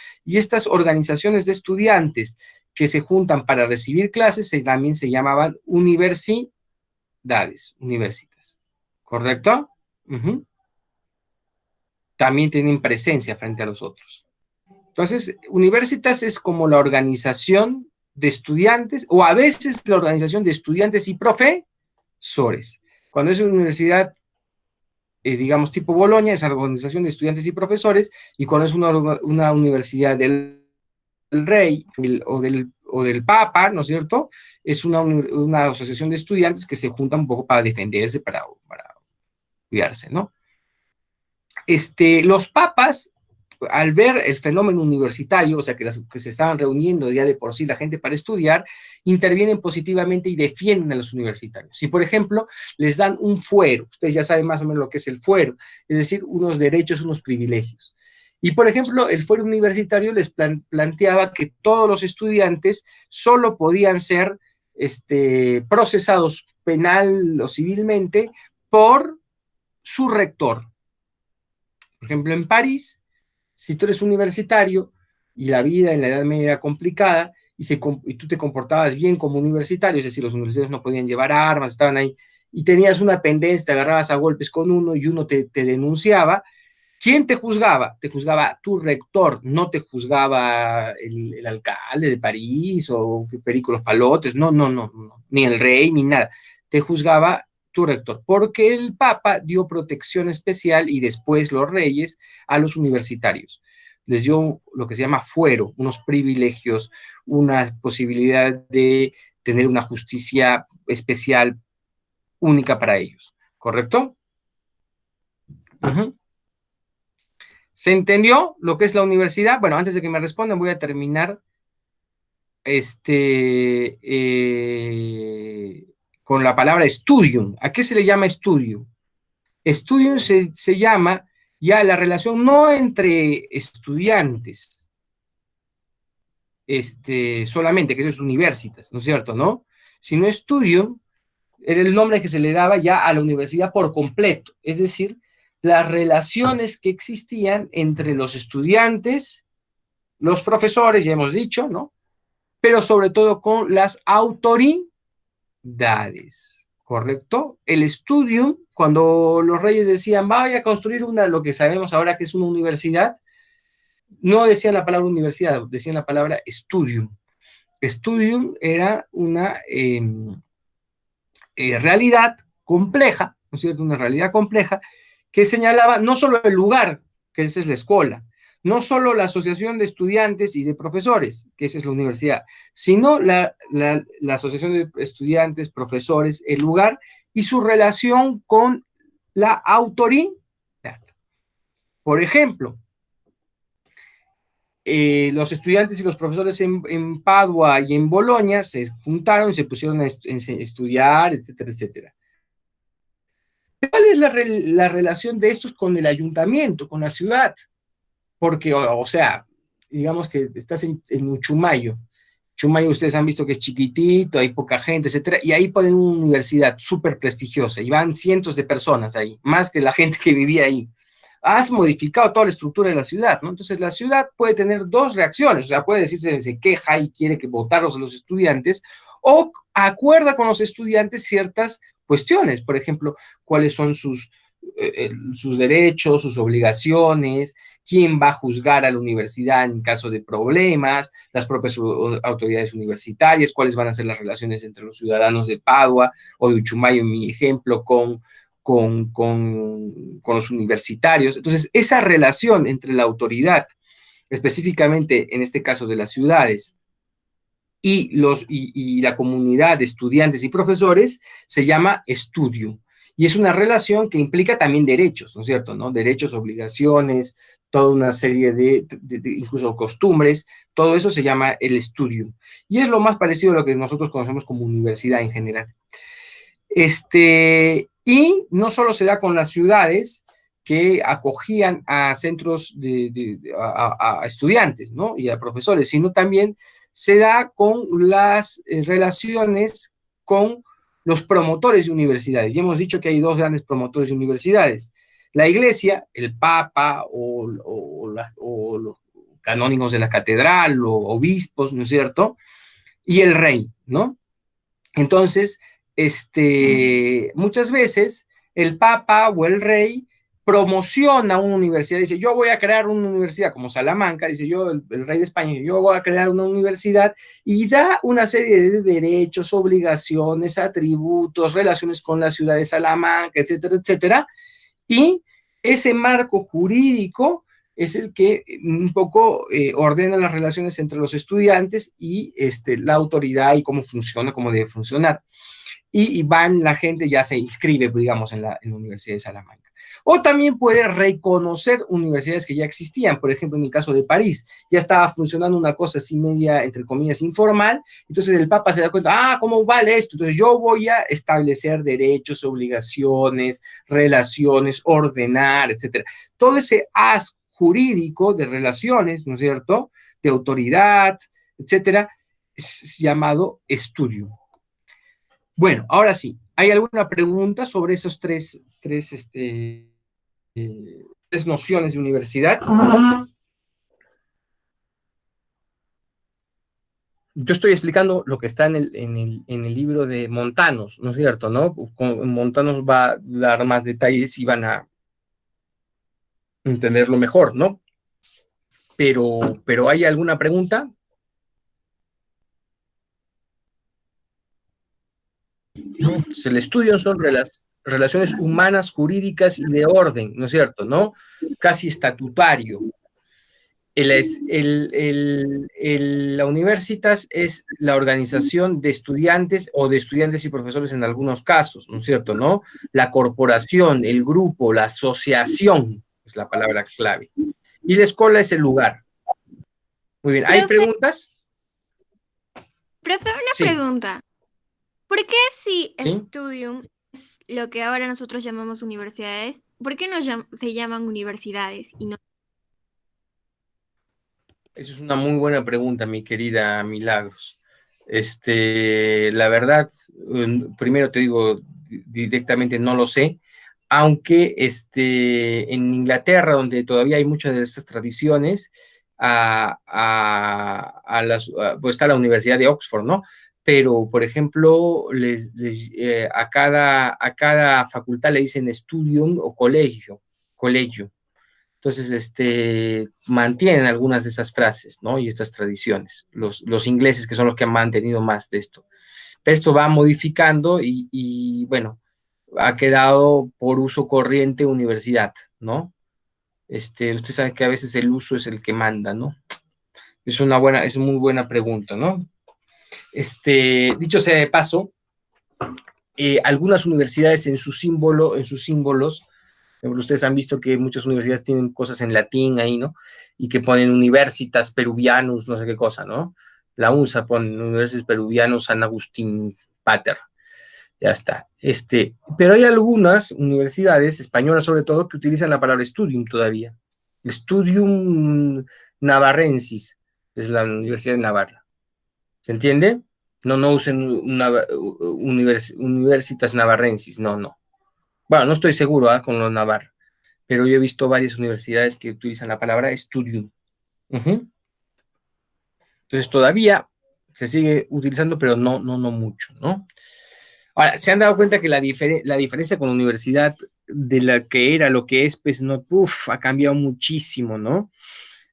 organizaciones de estudiantes que se juntan para recibir clases también se llamaban universidades, universitas. ¿Correcto? Uh-huh. También tienen presencia frente a los otros. Entonces, universitas es como la organización de estudiantes, o a veces la organización de estudiantes y profesores. Cuando es una universidad, digamos, tipo Bolonia, es la organización de estudiantes y profesores, y cuando es una universidad del rey o del papa, ¿no es cierto? Es una asociación de estudiantes que se juntan un poco para defenderse, para cuidarse, ¿no? Los papas, al ver el fenómeno universitario, o sea, que se estaban reuniendo ya de por sí la gente para estudiar, intervienen positivamente y defienden a los universitarios. Si, por ejemplo, les dan un fuero, ustedes ya saben más o menos lo que es el fuero, es decir, unos derechos, unos privilegios. Y, por ejemplo, el fuero universitario les planteaba que todos los estudiantes solo podían ser procesados penal o civilmente por su rector. Por ejemplo, en París, si tú eres universitario y la vida en la Edad Media era complicada y tú te comportabas bien como universitario, es decir, los universitarios no podían llevar armas, estaban ahí, y tenías una pendencia, te agarrabas a golpes con uno y uno te denunciaba, ¿quién te juzgaba? Te juzgaba tu rector, no te juzgaba el alcalde de París o Perico Los Palotes, no, ni el rey, ni nada. Te juzgaba tu rector, porque el Papa dio protección especial y después los reyes a los universitarios. Les dio lo que se llama fuero, unos privilegios, una posibilidad de tener una justicia especial única para ellos, ¿correcto? ¿Se entendió lo que es la universidad? Bueno, antes de que me respondan, voy a terminar con la palabra studium. ¿A qué se le llama studium? Studium se llama ya la relación no entre estudiantes, solamente, que eso es universitas, ¿no es cierto, no? Sino studium era el nombre que se le daba ya a la universidad por completo, es decir, las relaciones que existían entre los estudiantes, los profesores, ya hemos dicho, ¿no? Pero sobre todo con las autoridades, ¿correcto? El studium, cuando los reyes decían, vaya a construir lo que sabemos ahora que es una universidad, no decían la palabra universidad, decían la palabra studium. Studium era una realidad compleja, ¿no es cierto? Una realidad compleja que señalaba no solo el lugar, que esa es la escuela, no solo la asociación de estudiantes y de profesores, que esa es la universidad, sino la asociación de estudiantes, profesores, el lugar y su relación con la autoridad. Por ejemplo, los estudiantes y los profesores en Padua y en Bolonia se juntaron y se pusieron a estudiar, etcétera, etcétera. ¿Cuál es la relación de estos con el ayuntamiento, con la ciudad? Porque, o sea, digamos que estás en Uchumayo. Chumayo ustedes han visto que es chiquitito, hay poca gente, etcétera, y ahí ponen una universidad súper prestigiosa, y van cientos de personas ahí, más que la gente que vivía ahí. Has modificado toda la estructura de la ciudad, ¿no? Entonces la ciudad puede tener dos reacciones, o sea, puede decirse, se queja y quiere que votarlos a los estudiantes, o acuerda con los estudiantes ciertas cuestiones, por ejemplo, cuáles son sus derechos, sus obligaciones, quién va a juzgar a la universidad en caso de problemas, las propias autoridades universitarias, cuáles van a ser las relaciones entre los ciudadanos de Padua o de Uchumayo, en mi ejemplo, con los universitarios. Entonces, esa relación entre la autoridad, específicamente en este caso de las ciudades, y la comunidad de estudiantes y profesores, se llama studium. Y es una relación que implica también derechos, ¿no es cierto? ¿No? Derechos, obligaciones, toda una serie de incluso costumbres, todo eso se llama el studium. Y es lo más parecido a lo que nosotros conocemos como universidad en general. Y no solo se da con las ciudades que acogían a centros a estudiantes, ¿no? Y a profesores, sino también se da con las relaciones con los promotores de universidades. Ya hemos dicho que hay dos grandes promotores de universidades. La iglesia, el papa o los canónigos de la catedral o obispos, ¿no es cierto? Y el rey, ¿no? Entonces, muchas veces el papa o el rey promociona una universidad, dice, yo voy a crear una universidad como Salamanca, dice yo, el rey de España, yo voy a crear una universidad y da una serie de derechos, obligaciones, atributos, relaciones con la ciudad de Salamanca, etcétera, etcétera, y ese marco jurídico es el que un poco ordena las relaciones entre los estudiantes y la autoridad y cómo funciona, cómo debe funcionar. Y la gente ya se inscribe, digamos, en la Universidad de Salamanca. O también puede reconocer universidades que ya existían, por ejemplo, en el caso de París, ya estaba funcionando una cosa así media, entre comillas, informal, entonces el Papa se da cuenta, ¿cómo vale esto? Entonces yo voy a establecer derechos, obligaciones, relaciones, ordenar, etcétera. Todo ese haz jurídico de relaciones, ¿no es cierto?, de autoridad, etcétera, es llamado estudio. Bueno, ahora sí, ¿hay alguna pregunta sobre esos tres nociones de universidad? Yo estoy explicando lo que está en el libro de Montanos, ¿no es cierto? ¿No? Montanos va a dar más detalles y van a entenderlo mejor, ¿no? Pero ¿hay alguna pregunta? El estudio son relaciones humanas, jurídicas y de orden, ¿no es cierto? ¿No? Casi estatutario. La Universitas es la organización de estudiantes o de estudiantes y profesores en algunos casos, ¿no es cierto? ¿No? La corporación, el grupo, la asociación es la palabra clave. Y la escuela es el lugar. Muy bien. ¿Hay preguntas? Profe, una Sí. pregunta. ¿Por qué si ¿Sí? Studium es lo que ahora nosotros llamamos universidades, por qué no se llaman universidades y no? Esa es una muy buena pregunta, mi querida Milagros. La verdad, primero te digo directamente, no lo sé, aunque en Inglaterra, donde todavía hay muchas de estas tradiciones, pues está la Universidad de Oxford, ¿no? Pero, por ejemplo, a cada facultad le dicen studium o colegio. Entonces, mantienen algunas de esas frases, ¿no? Y estas tradiciones, los ingleses que son los que han mantenido más de esto. Pero esto va modificando bueno, ha quedado por uso corriente universidad, ¿no? Usted sabe que a veces el uso es el que manda, ¿no? Es una muy buena pregunta, ¿no? Dicho sea de paso, algunas universidades en sus símbolos, ustedes han visto que muchas universidades tienen cosas en latín ahí, ¿no? Y que ponen Universitas Peruvianus, no sé qué cosa, ¿no? La UNSA pone Universitas Peruvianus San Agustín Pater. Ya está. Pero hay algunas universidades, españolas sobre todo, que utilizan la palabra studium todavía. Studium Navarrensis es la Universidad de Navarra. ¿Se entiende? No usen Universitas Navarrensis, no. Bueno, no estoy seguro con los Navarra, pero yo he visto varias universidades que utilizan la palabra studium. Entonces todavía se sigue utilizando, pero no mucho, ¿no? Ahora, se han dado cuenta que la diferencia con la universidad de la que era lo que es, pues no, ha cambiado muchísimo, ¿no?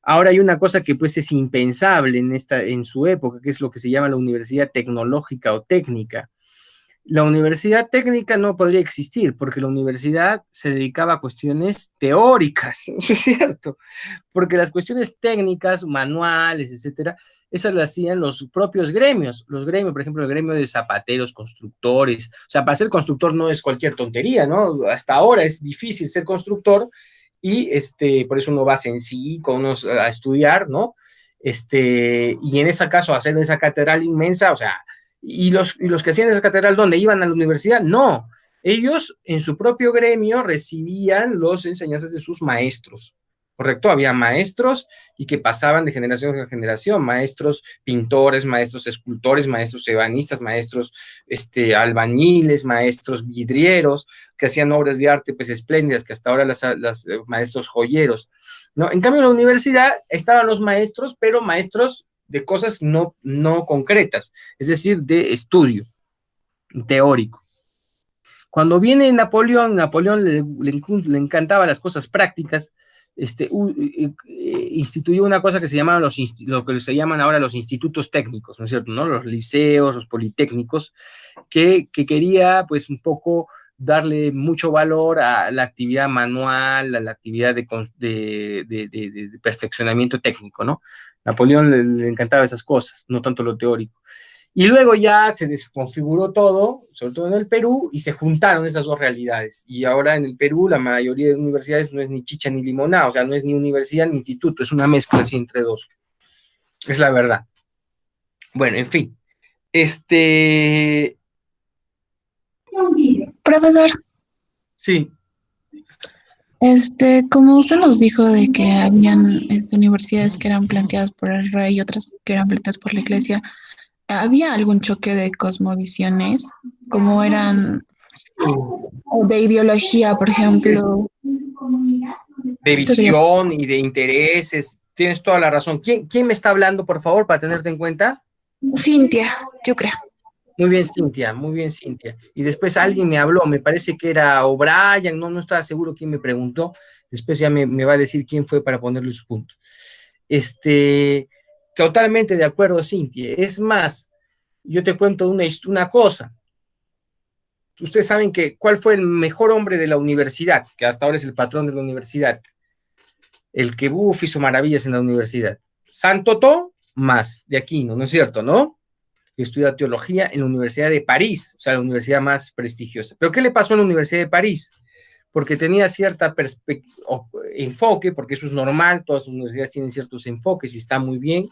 Ahora hay una cosa que pues es impensable en su época, que es lo que se llama la universidad tecnológica o técnica. La universidad técnica no podría existir porque la universidad se dedicaba a cuestiones teóricas, ¿no es cierto? Porque las cuestiones técnicas, manuales, etcétera, esas las hacían los propios gremios. Los gremios, por ejemplo, el gremio de zapateros, constructores. O sea, para ser constructor no es cualquier tontería, ¿no? Hasta ahora es difícil ser constructor y por eso uno va con unos a estudiar, ¿no? Y en ese caso, hacer esa catedral inmensa, o sea, ¿y los que hacían esa catedral dónde? ¿Iban a la universidad? No. Ellos en su propio gremio recibían las enseñanzas de sus maestros, ¿correcto? Había maestros y que pasaban de generación a generación, maestros pintores, maestros escultores, maestros ebanistas, maestros albañiles, maestros vidrieros, que hacían obras de arte pues espléndidas, que hasta ahora las maestros joyeros, ¿no? En cambio en la universidad estaban los maestros, pero maestros de cosas no concretas, es decir, de estudio teórico. Cuando viene Napoleón le encantaban las cosas prácticas, instituyó una cosa que se llamaban lo que se llaman ahora los institutos técnicos, ¿no es cierto? ¿No? Los liceos, los politécnicos, que quería pues un poco darle mucho valor a la actividad manual, a la actividad de perfeccionamiento técnico, ¿no? Napoleón le encantaba esas cosas, no tanto lo teórico. Y luego ya se desconfiguró todo, sobre todo en el Perú, y se juntaron esas dos realidades. Y ahora en el Perú la mayoría de universidades no es ni chicha ni limonada, o sea, no es ni universidad ni instituto, es una mezcla así entre dos. Es la verdad. Bueno, en fin. Profesor, Sí. Como usted nos dijo de que habían universidades que eran planteadas por el rey y otras que eran planteadas por la iglesia, ¿había algún choque de cosmovisiones? ¿Cómo eran? O de ideología, por ejemplo. De visión y de intereses. Tienes toda la razón. ¿Quién me está hablando, por favor, para tenerte en cuenta? Cintia, yo creo. Muy bien, Cintia, muy bien, Cintia. Y después alguien me habló, me parece que era O'Brien, no estaba seguro quién me preguntó. Después ya me va a decir quién fue para ponerle su punto. Totalmente de acuerdo, Cintia. Es más, yo te cuento una cosa. Ustedes saben cuál fue el mejor hombre de la universidad, que hasta ahora es el patrón de la universidad. el que hizo maravillas en la universidad. Santo Tomás de Aquino, ¿no es cierto, no? Estudia teología en la Universidad de París, o sea, la universidad más prestigiosa. ¿Pero qué le pasó en la Universidad de París? Porque tenía cierta enfoque, porque eso es normal, todas las universidades tienen ciertos enfoques y está muy bien.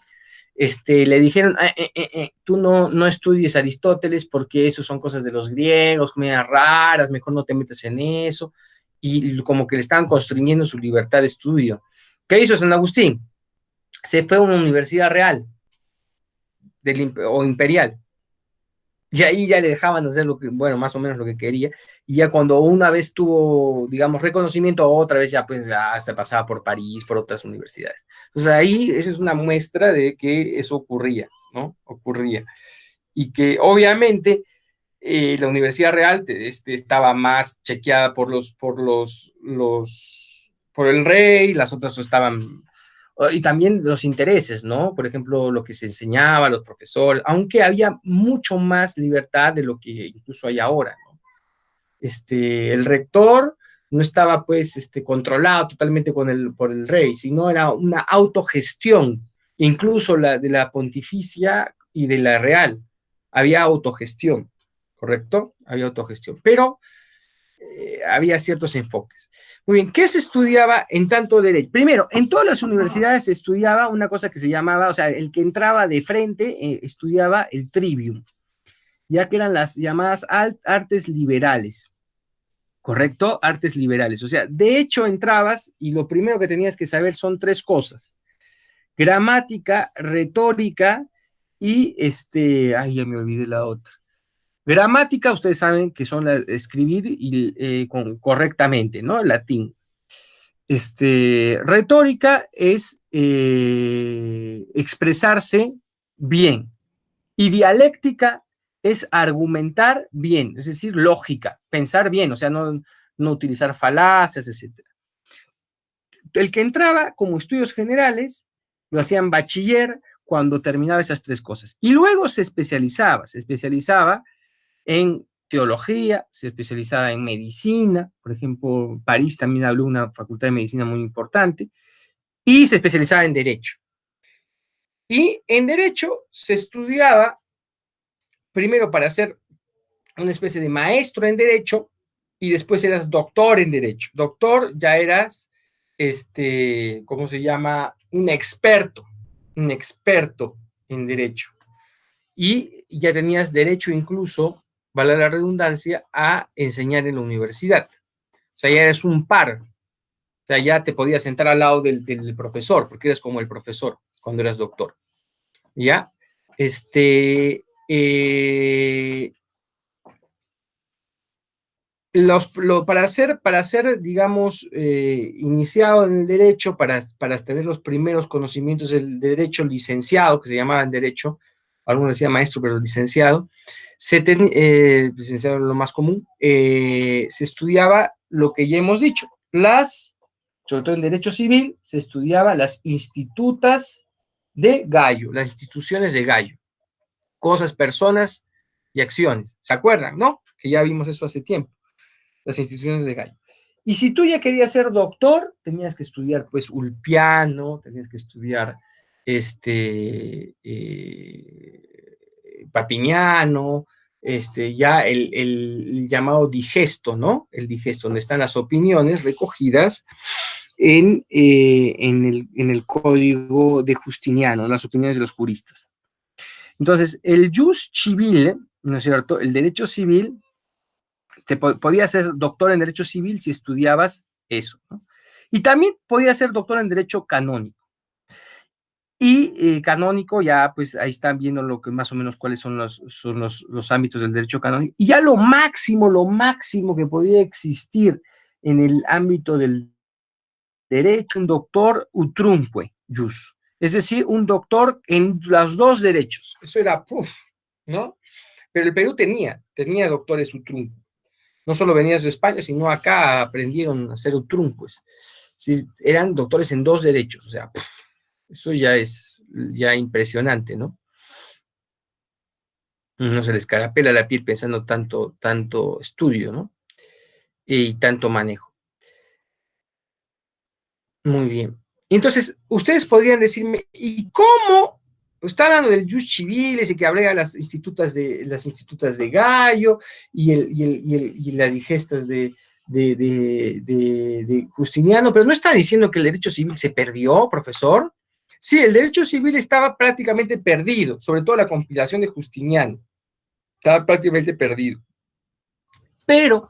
Le dijeron, tú no estudies Aristóteles porque eso son cosas de los griegos, medias raras, mejor no te metas en eso, y como que le estaban constriñendo su libertad de estudio. ¿Qué hizo San Agustín? Se fue a una universidad real o imperial, y ahí ya le dejaban hacer lo que, bueno, más o menos lo que quería, y ya cuando una vez tuvo, digamos, reconocimiento, otra vez ya pues ya se pasaba por París, por otras universidades. Entonces ahí esa es una muestra de que eso ocurría, ¿no? Ocurría. Y que obviamente la Universidad Real estaba más chequeada por el rey, las otras estaban, y también los intereses, ¿no? Por ejemplo, lo que se enseñaba, los profesores, aunque había mucho más libertad de lo que incluso hay ahora, ¿no? El rector no estaba pues controlado totalmente por el rey, sino era una autogestión, incluso de la pontificia y de la real. Había autogestión, ¿correcto? Había autogestión, pero había ciertos enfoques. Muy bien, ¿qué se estudiaba en tanto derecho? Primero, en todas las universidades se estudiaba una cosa que se llamaba, o sea, el que entraba de frente estudiaba el trivium, ya que eran las llamadas artes liberales. ¿Correcto? Artes liberales. O sea, de hecho entrabas y lo primero que tenías que saber son tres cosas: gramática, retórica y ay, ya me olvidé la otra. Gramática, ustedes saben que son escribir correctamente, ¿no? El latín. Retórica es expresarse bien. Y dialéctica es argumentar bien, es decir, lógica, pensar bien, o sea, no utilizar falacias, etc. El que entraba como estudios generales lo hacían bachiller cuando terminaba esas tres cosas. Y luego se especializaba en teología, se especializaba en medicina, por ejemplo, París también abrió una facultad de medicina muy importante, y se especializaba en derecho. Y en derecho se estudiaba primero para ser una especie de maestro en derecho y después eras doctor en derecho. Doctor ya eras, ¿cómo se llama? Un experto en derecho. Y ya tenías derecho incluso, vale la redundancia, a enseñar en la universidad. O sea, ya eres un par. O sea, ya te podías sentar al lado del profesor, porque eres como el profesor cuando eras doctor. ¿Ya? Para ser, digamos, iniciado en el derecho, para tener los primeros conocimientos del derecho, licenciado, que se llamaba en derecho, algunos decían maestro, pero licenciado, licenciado es lo más común, se estudiaba lo que ya hemos dicho, sobre todo en derecho civil, se estudiaba las institutas de Gallo, las instituciones de Gallo, cosas, personas y acciones. ¿Se acuerdan, no? Que ya vimos eso hace tiempo. Las instituciones de Gallo. Y si tú ya querías ser doctor, tenías que estudiar, pues, Ulpiano, tenías que estudiar, Papiniano, ya el llamado digesto, ¿no? El digesto, donde están las opiniones recogidas en el código de Justiniano, las opiniones de los juristas. Entonces, el jus civile, ¿no es cierto? El derecho civil, podías ser doctor en derecho civil si estudiabas eso, ¿no? Y también podías ser doctor en derecho canónico. Y canónico, ya pues ahí están viendo lo que más o menos cuáles son los ámbitos del derecho canónico. Y ya lo máximo que podía existir en el ámbito del derecho, un doctor utrumque jus, es decir, un doctor en los dos derechos. Eso era, ¿no? Pero el Perú tenía doctores utrumque. No solo venían de España, sino acá aprendieron a ser utrumques. Sí, eran doctores en dos derechos, o sea, eso ya es impresionante, ¿no? No se les escarapela la piel pensando tanto estudio, ¿no? Y tanto manejo. Muy bien. Entonces, ustedes podrían decirme, ¿y cómo? Está hablando del jus civilis y que habría las institutas de Gallo y las digestas de Justiniano, pero no está diciendo que el derecho civil se perdió, profesor. Sí, el derecho civil estaba prácticamente perdido, sobre todo la compilación de Justiniano, estaba prácticamente perdido. Pero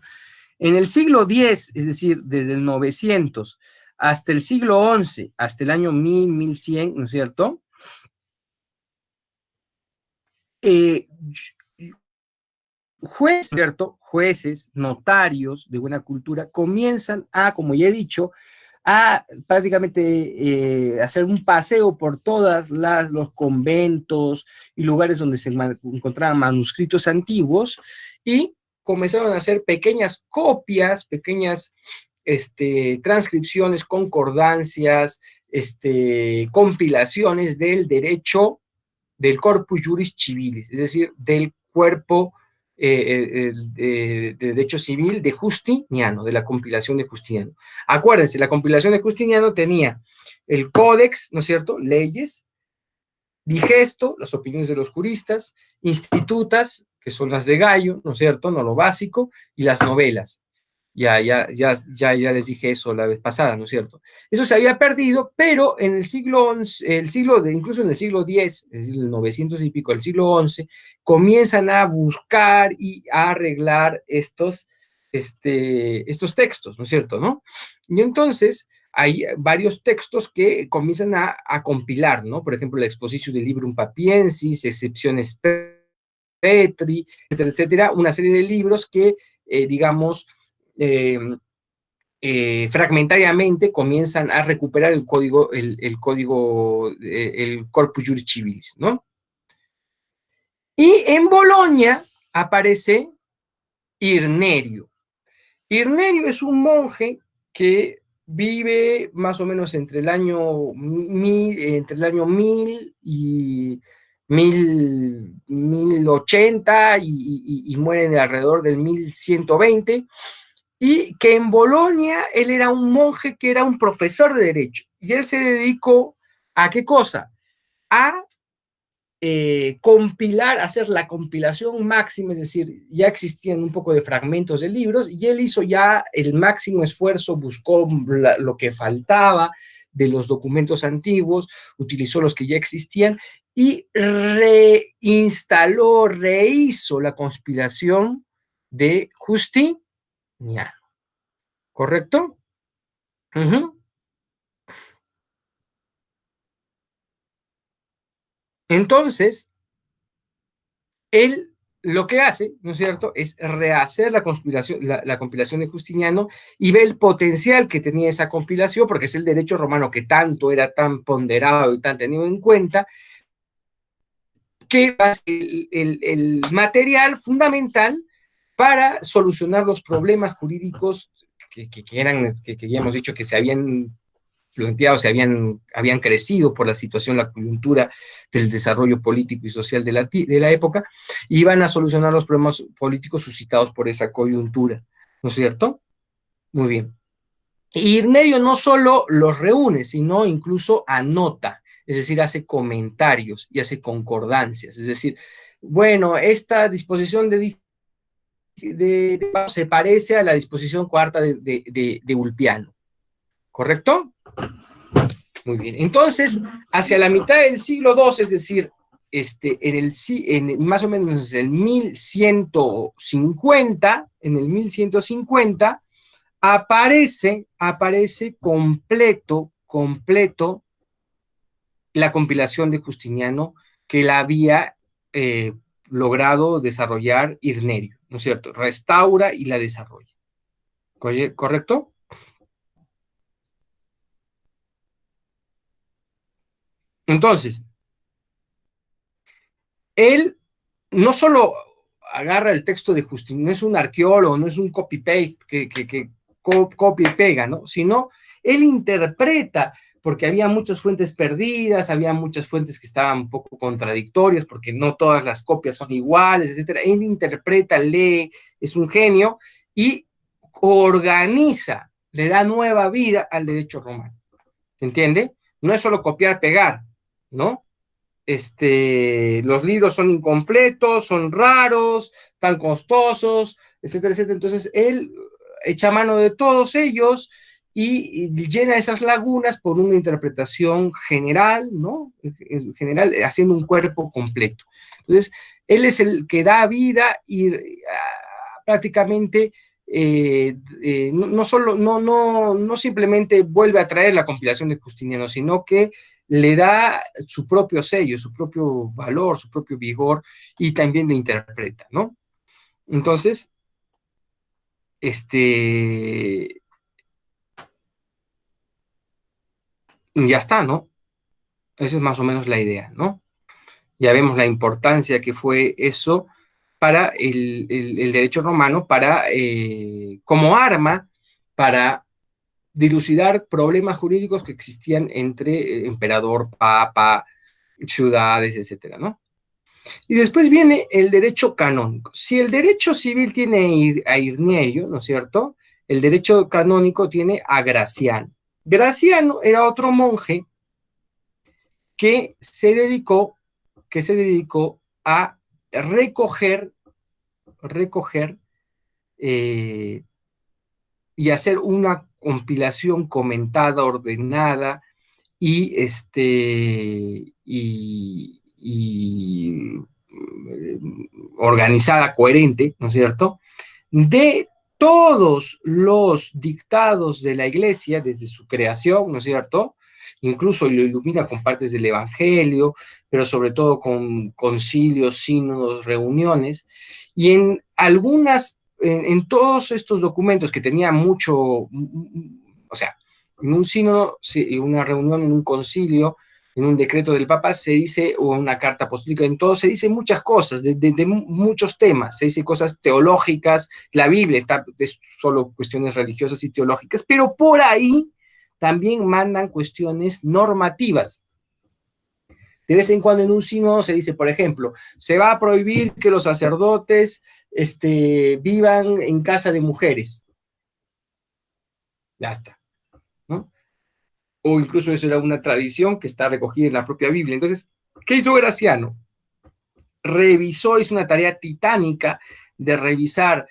en el siglo X, es decir, desde el 900 hasta el siglo XI, hasta el año 1000, 1100, ¿no es cierto? Jueces, notarios de buena cultura comienzan a, como ya he dicho, a prácticamente hacer un paseo por todos los conventos y lugares donde se encontraban manuscritos antiguos y comenzaron a hacer pequeñas copias, pequeñas transcripciones, concordancias, compilaciones del derecho del corpus juris civilis, es decir, del cuerpo de derecho civil de Justiniano, de la compilación de Justiniano. Acuérdense, la compilación de Justiniano tenía el códex, ¿no es cierto?, leyes, digesto, las opiniones de los juristas, institutas, que son las de Gallo, ¿no es cierto?, no lo básico, y las novelas. Ya les dije eso la vez pasada, ¿no es cierto? Eso se había perdido, pero en el siglo XI, incluso en el siglo X, es decir, el 900 y pico, el siglo XI, comienzan a buscar y a arreglar estos textos, ¿no es cierto? ¿No? Y entonces hay varios textos que comienzan a compilar, ¿no? Por ejemplo, la Expositio de Librum Papiensis, Excepciones Petri, etcétera, etcétera, una serie de libros que, digamos, fragmentariamente comienzan a recuperar el Corpus Juris Civilis, ¿no? Y en Bolonia aparece Irnerio. Irnerio es un monje que vive más o menos entre el año 1000 y 1080 y muere alrededor del 1120, y que en Bolonia él era un monje que era un profesor de derecho, y él se dedicó a ¿qué cosa? A compilar, hacer la compilación máxima, es decir, ya existían un poco de fragmentos de libros, y él hizo ya el máximo esfuerzo, buscó lo que faltaba de los documentos antiguos, utilizó los que ya existían, y rehizo la conspiración de Justiniano. ¿Correcto? Entonces, él lo que hace, ¿no es cierto?, es rehacer la compilación de Justiniano, y ve el potencial que tenía esa compilación, porque es el derecho romano que tanto era tan ponderado y tan tenido en cuenta, que va a ser el material fundamental para solucionar los problemas jurídicos que ya hemos dicho que se habían planteado, habían crecido por la situación, la coyuntura del desarrollo político y social de la época, y iban a solucionar los problemas políticos suscitados por esa coyuntura, ¿no es cierto? Muy bien. Y Irnerio no solo los reúne, sino incluso anota, es decir, hace comentarios y hace concordancias, es decir, bueno, esta disposición se parece a la disposición cuarta de Ulpiano, ¿correcto? Muy bien. Entonces, hacia la mitad del siglo II, es decir, más o menos en el 1150, aparece completo la compilación de Justiniano, que la había logrado desarrollar Irnerio, ¿no es cierto? Restaura y la desarrolla. ¿Correcto? Entonces, él no solo agarra el texto de Justiniano, no es un arqueólogo, no es un copy-paste que copia y pega, ¿no? Sino él interpreta, porque había muchas fuentes perdidas, había muchas fuentes que estaban un poco contradictorias, porque no todas las copias son iguales, etcétera. Él interpreta, lee, es un genio, y organiza, le da nueva vida al derecho romano. ¿se entiende? No es solo copiar, pegar, ¿no? Los libros son incompletos, son raros, tan costosos, etcétera, etcétera. Entonces, él echa mano de todos ellos y llena esas lagunas por una interpretación general, ¿no? En general, haciendo un cuerpo completo. Entonces, él es el que da vida y prácticamente no, solo, no simplemente vuelve a traer la compilación de Justiniano, sino que le da su propio sello, su propio valor, su propio vigor y también lo interpreta, ¿no? Entonces, ya está, ¿no? Esa es más o menos la idea, ¿no? Ya vemos la importancia que fue eso para el derecho romano, para, como arma para dilucidar problemas jurídicos que existían entre emperador, papa, ciudades, etcétera, ¿no? Y después viene el derecho canónico. Si el derecho civil tiene a Irneio, ¿no es cierto? El derecho canónico tiene a Graciano. Graciano era otro monje que se dedicó, a recoger eh, y hacer una compilación comentada, ordenada y organizada, coherente, ¿no es cierto?, de todos los dictados de la iglesia desde su creación, ¿no es cierto? Incluso lo ilumina con partes del Evangelio, pero sobre todo con concilios, sínodos, reuniones, y en algunas, en todos estos documentos que tenía mucho, o sea, en un sínodo, en una reunión, en un concilio, en un decreto del Papa se dice, o una carta apostólica, en todo se dice muchas cosas, de muchos temas, se dice cosas teológicas, la Biblia está, es solo cuestiones religiosas y teológicas, pero por ahí también mandan cuestiones normativas. De vez en cuando en un sínodo se dice, por ejemplo, se va a prohibir que los sacerdotes vivan en casa de mujeres. Ya está, ¿no? O incluso eso era una tradición que está recogida en la propia Biblia. Entonces, ¿qué hizo Graciano? Revisó, hizo una tarea titánica de revisar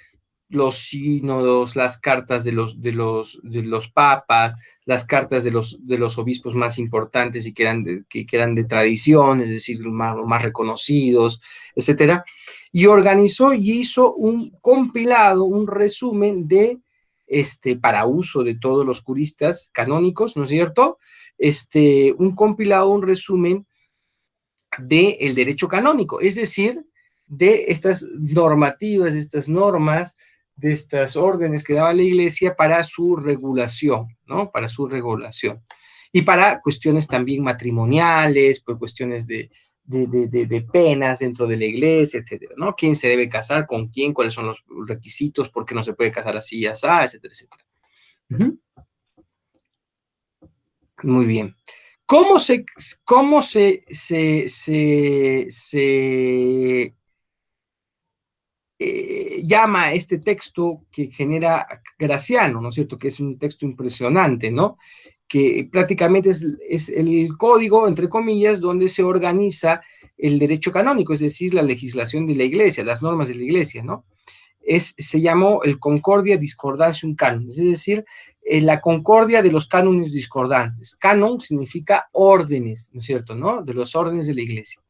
los sínodos, las cartas de los papas, las cartas de los obispos más importantes y que eran de tradición, es decir, los más reconocidos, etcétera, y organizó y hizo un compilado, un resumen para uso de todos los juristas canónicos, ¿no es cierto? Un compilado, un resumen del derecho canónico, es decir, de estas normativas, de estas normas, de estas órdenes que daba la Iglesia para su regulación, ¿no? Para su regulación. Y para cuestiones también matrimoniales, por cuestiones de penas dentro de la Iglesia, etcétera, ¿no? ¿Quién se debe casar con quién? ¿Cuáles son los requisitos? ¿Por qué no se puede casar así, así, etcétera, etcétera? Muy bien. ¿Cómo se llama este texto que genera Graciano, ¿no es cierto? Que es un texto impresionante, ¿no? Que prácticamente es el código, entre comillas, donde se organiza el derecho canónico, es decir, la legislación de la iglesia, las normas de la iglesia, ¿no? Se llamó el Concordia Discordantium Canum, es decir, la concordia de los cánones discordantes. Canon significa órdenes, ¿no es cierto?, ¿no? De los órdenes de la iglesia.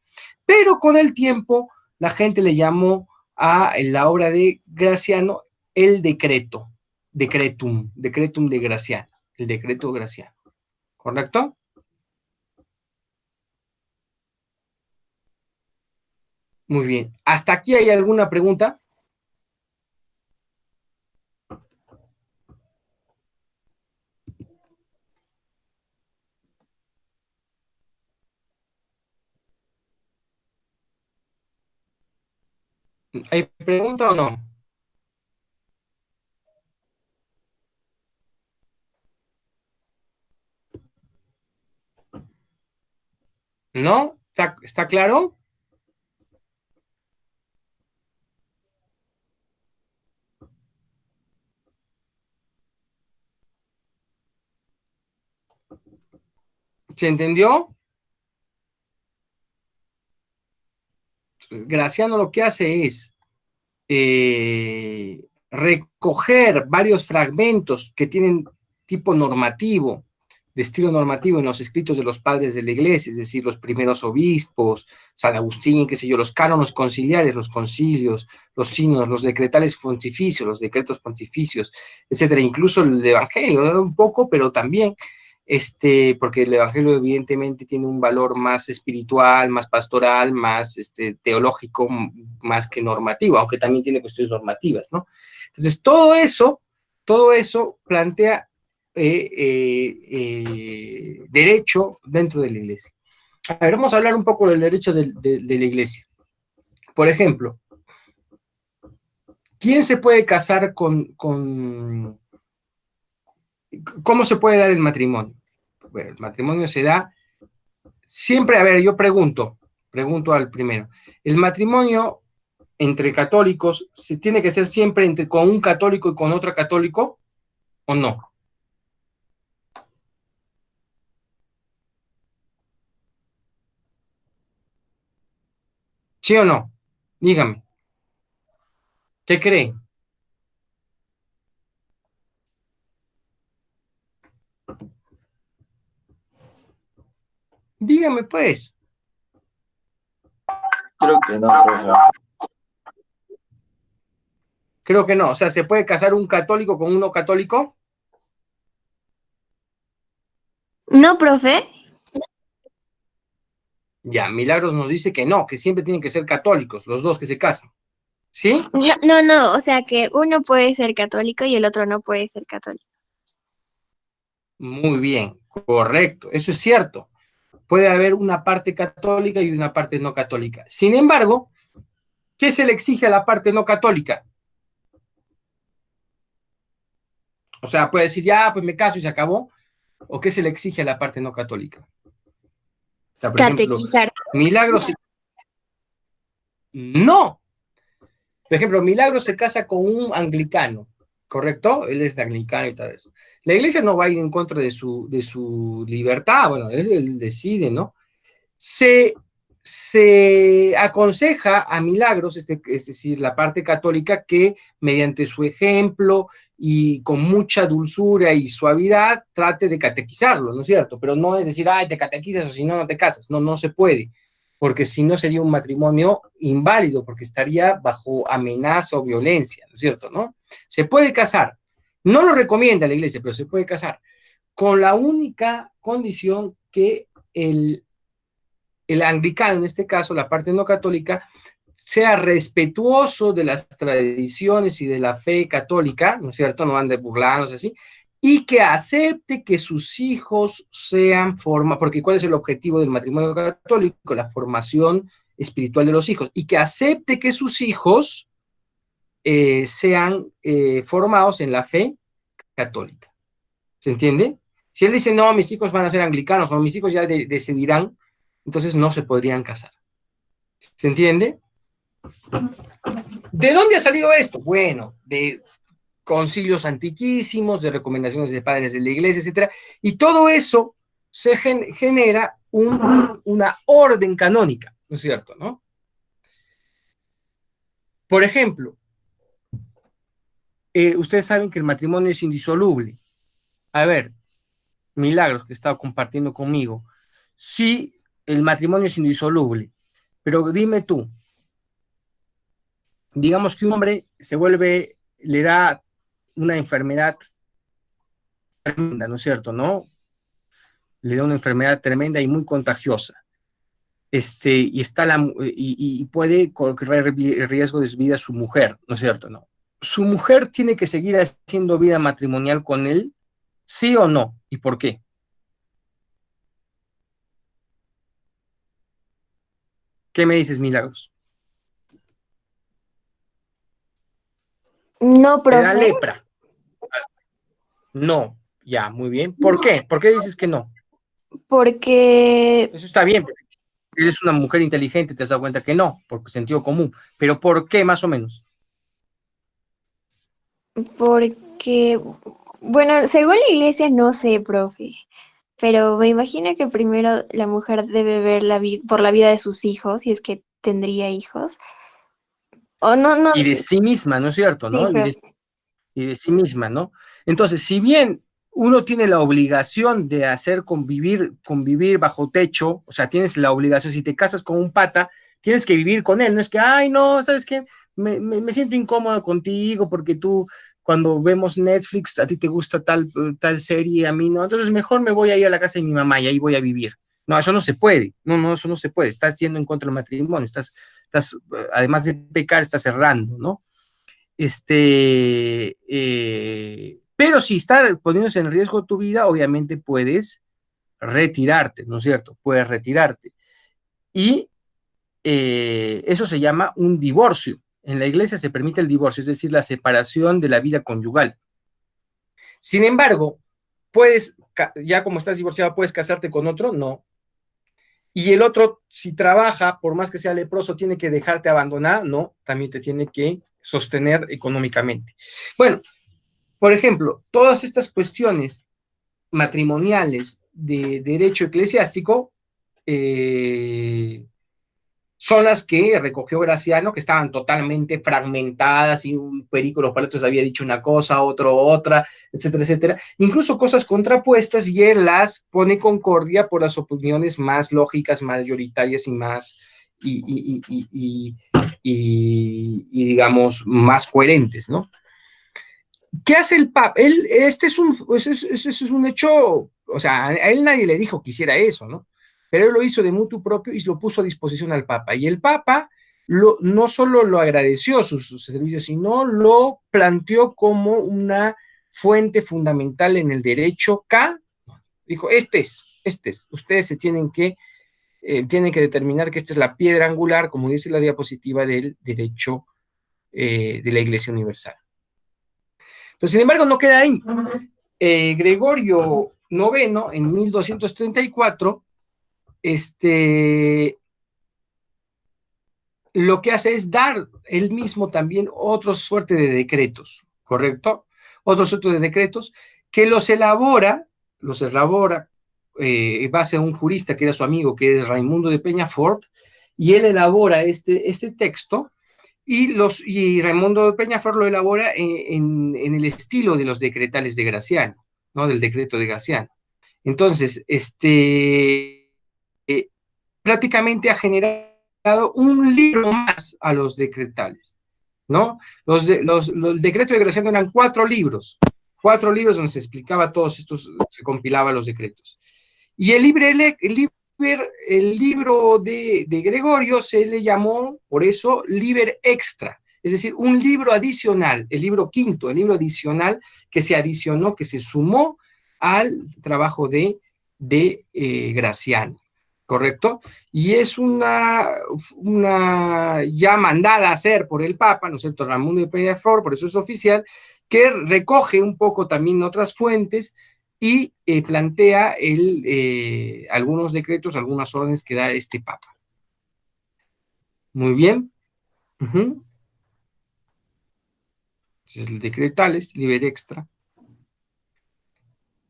Pero con el tiempo, la gente le llamó a la obra de Graciano el decreto, decretum de Graciano, el decreto Graciano. ¿Correcto? Muy bien. ¿Hasta aquí hay alguna pregunta? ¿Hay pregunta o no? ¿No? ¿Está claro? ¿Se entendió? Graciano lo que hace es recoger varios fragmentos que tienen tipo normativo, de estilo normativo en los escritos de los padres de la iglesia, es decir, los primeros obispos, San Agustín, qué sé yo, los cánones conciliares, los concilios, los sínodos, los decretales pontificios, los decretos pontificios, etcétera, incluso el Evangelio, un poco, pero también porque el Evangelio evidentemente tiene un valor más espiritual, más pastoral, más teológico, más que normativo, aunque también tiene cuestiones normativas, ¿no? Entonces, todo eso plantea derecho dentro de la iglesia. A ver, vamos a hablar un poco del derecho de la iglesia. Por ejemplo, ¿quién se puede casar ¿Cómo se puede dar el matrimonio? Bueno, el matrimonio se da siempre, a ver, yo pregunto al primero, ¿el matrimonio entre católicos se tiene que ser siempre con un católico y con otro católico o no? ¿Sí o no? Dígame, ¿qué creen? Dígame pues. Creo que no, profe. Creo que no. O sea, ¿se puede casar un católico con uno católico? No, profe. Ya, Milagros nos dice que no, que siempre tienen que ser católicos, los dos que se casan. ¿Sí? No, o sea que uno puede ser católico y el otro no puede ser católico. Muy bien, correcto, eso es cierto. Puede haber una parte católica y una parte no católica. Sin embargo, ¿qué se le exige a la parte no católica? O sea, puede decir, ya, pues me caso y se acabó. ¿O qué se le exige a la parte no católica? O sea, por ejemplo, Catequizar. Milagros. No. Por ejemplo, Milagros se casa con un anglicano, ¿correcto? Él es anglicano y todo eso. La iglesia no va a ir en contra de su libertad, bueno, él decide, ¿no? Se aconseja a Milagros, es decir, la parte católica, que mediante su ejemplo y con mucha dulzura y suavidad trate de catequizarlo, ¿no es cierto? Pero no es decir, ay, te catequizas o si no, no te casas. No, no se puede, porque si no sería un matrimonio inválido, porque estaría bajo amenaza o violencia, ¿no es cierto? ¿No? Se puede casar. No lo recomienda la iglesia, pero se puede casar con la única condición que el anglicano, en este caso, la parte no católica, sea respetuoso de las tradiciones y de la fe católica, ¿no es cierto? No ande burlándose así, y que acepte que sus hijos sean porque ¿cuál es el objetivo del matrimonio católico? La formación espiritual de los hijos, y que acepte que sus hijos sean formados en la fe católica. ¿Se entiende? Si él dice, no, mis hijos van a ser anglicanos, o mis hijos ya decidirán, entonces no se podrían casar. ¿Se entiende? ¿De dónde ha salido esto? Bueno, de concilios antiquísimos, de recomendaciones de padres de la iglesia, etcétera, y todo eso se genera una orden canónica, ¿no es cierto? ¿No? Por ejemplo, ustedes saben que el matrimonio es indisoluble. A ver, Milagros, que estaba compartiendo conmigo, sí, el matrimonio es indisoluble, pero dime tú, digamos que un hombre le da una enfermedad tremenda, ¿no es cierto? ¿No? Le da una enfermedad tremenda y muy contagiosa. Y puede correr el riesgo de su vida a su mujer, ¿no es cierto? ¿No? ¿Su mujer tiene que seguir haciendo vida matrimonial con él? ¿Sí o no? ¿Y por qué? ¿Qué me dices, Milagros? No, ¿Te da profe. lepra? No, ya, muy bien. ¿Por qué? ¿Por qué dices que no? Porque, Eso está bien, porque eres una mujer inteligente, te has dado cuenta que no, por sentido común. Pero ¿por qué, más o menos? porque, bueno, según la iglesia no sé, profe. pero me imagino que primero la mujer debe ver por la vida de sus hijos, si es que tendría hijos. O no, no, Y de sí misma, ¿no es cierto? sí, ¿No? pero Y de sí misma, ¿no? Entonces, si bien uno tiene la obligación de hacer convivir bajo techo, o sea, tienes la obligación, si te casas con un pata, tienes que vivir con él, no es que, ay, no, ¿sabes qué? Me siento incómodo contigo porque tú, cuando vemos Netflix, a ti te gusta tal serie, a mí no, entonces mejor me voy a ir a la casa de mi mamá y ahí voy a vivir. No, eso no se puede, no, eso no se puede, estás yendo en contra del matrimonio, además de pecar, estás errando, ¿no? Pero si está poniéndose en riesgo tu vida, obviamente puedes retirarte, ¿no es cierto? Puedes retirarte. Y eso se llama un divorcio. En la iglesia se permite el divorcio, es decir, la separación de la vida conyugal. Sin embargo, ya como estás divorciado, ¿puedes casarte con otro? No. Y el otro, si trabaja, por más que sea leproso, tiene que dejarte abandonar, no, también te tiene que sostener económicamente. Bueno, por ejemplo, todas estas cuestiones matrimoniales de derecho eclesiástico son las que recogió Graciano, que estaban totalmente fragmentadas y un perico los paletos había dicho una cosa, otro otra, etcétera, etcétera. Incluso cosas contrapuestas y él las pone concordia por las opiniones más lógicas, mayoritarias y más, digamos, más coherentes, ¿no? ¿Qué hace el Papa? Este es un hecho, o sea, a él nadie le dijo que hiciera eso, ¿no? Pero él lo hizo de mutuo propio y lo puso a disposición al Papa. Y el Papa no solo lo agradeció sus servicios, sino lo planteó como una fuente fundamental en el derecho K. Dijo, ustedes tienen que determinar que esta es la piedra angular, como dice la diapositiva del derecho de la Iglesia Universal. Pero sin embargo no queda ahí. Gregorio IX, en 1234, lo que hace es dar él mismo también otra suerte de decretos, ¿correcto? Otro suerte de decretos que los elabora en base a un jurista que era su amigo, que es Raimundo de Peñafort, y él elabora este texto, y Raimundo de Peñafort lo elabora en el estilo de los decretales de Graciano, ¿no? Del decreto de Graciano. Entonces, prácticamente ha generado un libro más a los decretales, ¿no? Los decretos de Graciano eran 4 libros donde se explicaba todos estos, se compilaba los decretos. Y el libro de Gregorio se le llamó, por eso, Liber Extra, es decir, un libro adicional, el libro quinto, el libro adicional que se adicionó, que se sumó al trabajo de Graciano, ¿correcto? Y es una ya mandada a hacer por el Papa, ¿no es cierto?, Raimundo de Peñafort, por eso es oficial, que recoge un poco también otras fuentes y plantea algunos decretos, algunas órdenes que da este Papa. Muy bien. Ese es el decretales, Liber Extra.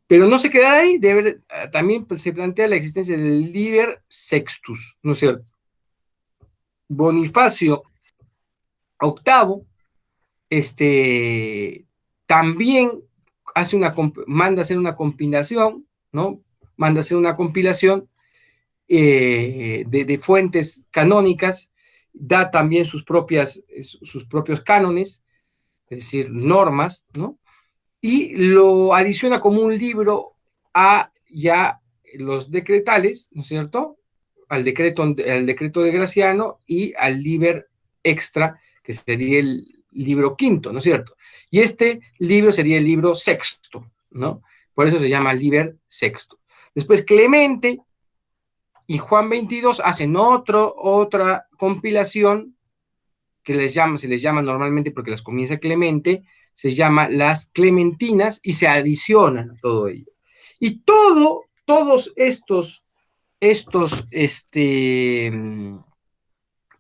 Pero no se queda ahí, también se plantea la existencia del Liber Sextus, ¿no es cierto? Bonifacio VIII, también manda a hacer una compilación, ¿no? Manda a hacer una compilación de fuentes canónicas, da también sus propios cánones, es decir, normas, ¿no? Y lo adiciona como un libro a ya los decretales, ¿no es cierto?, al decreto de Graciano y al Liber Extra, que sería el libro quinto, ¿no es cierto? Y este libro sería el libro sexto, ¿no? Por eso se llama Liber Sexto. Después Clemente y Juan XXII hacen otra compilación que se les llama normalmente, porque las comienza Clemente, se llama las Clementinas, y se adicionan a todo ello. Y todos estos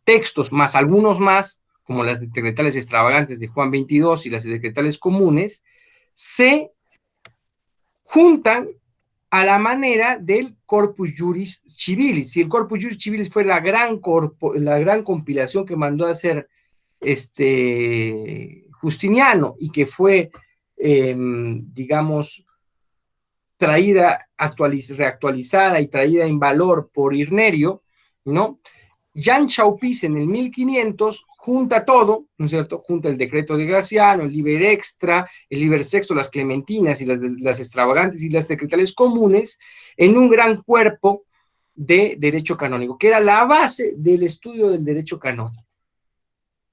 textos, más algunos más, como las decretales extravagantes de Juan XXII y las decretales comunes, se juntan a la manera del Corpus Juris Civilis. Y el Corpus Juris Civilis fue la gran compilación que mandó a hacer Justiniano y que fue, digamos, traída, reactualizada y traída en valor por Irnerio, ¿no? Jan Chaupis en el 1500 junta todo, ¿no es cierto? Junta el decreto de Graciano, el Liber Extra, el Liber Sexto, las Clementinas y las extravagantes y las decretales comunes en un gran cuerpo de derecho canónico, que era la base del estudio del derecho canónico.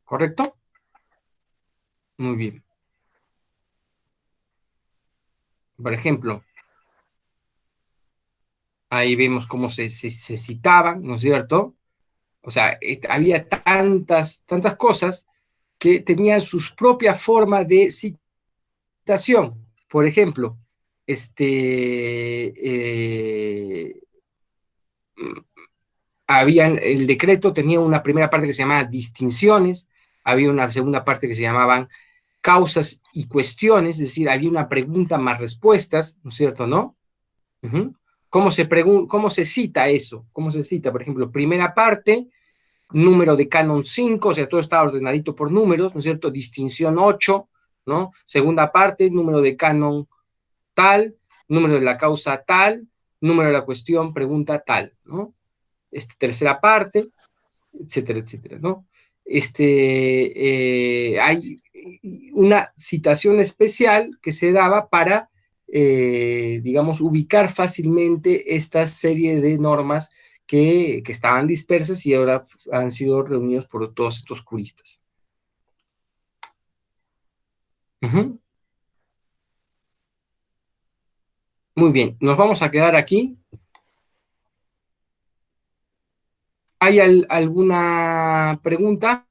¿Correcto? Muy bien. Por ejemplo, ahí vemos cómo se citaban, ¿no es cierto? O sea, había tantas cosas que tenían sus propias formas de citación. Por ejemplo, el decreto tenía una primera parte que se llamaba distinciones, había una segunda parte que se llamaban causas y cuestiones, es decir, había una pregunta más respuestas, ¿no es cierto, no? Uh-huh. ¿Cómo se cita eso? ¿Cómo se cita? Por ejemplo, primera parte, número de canon 5, o sea, todo está ordenadito por números, ¿no es cierto? Distinción 8, ¿no? Segunda parte, número de canon tal, número de la causa tal, número de la cuestión, pregunta tal, ¿no? Tercera parte, etcétera, etcétera, ¿no? Hay una citación especial que se daba para, digamos, ubicar fácilmente esta serie de normas que estaban dispersas y ahora han sido reunidos por todos estos juristas. Uh-huh. Muy bien, nos vamos a quedar aquí. ¿Hay alguna pregunta?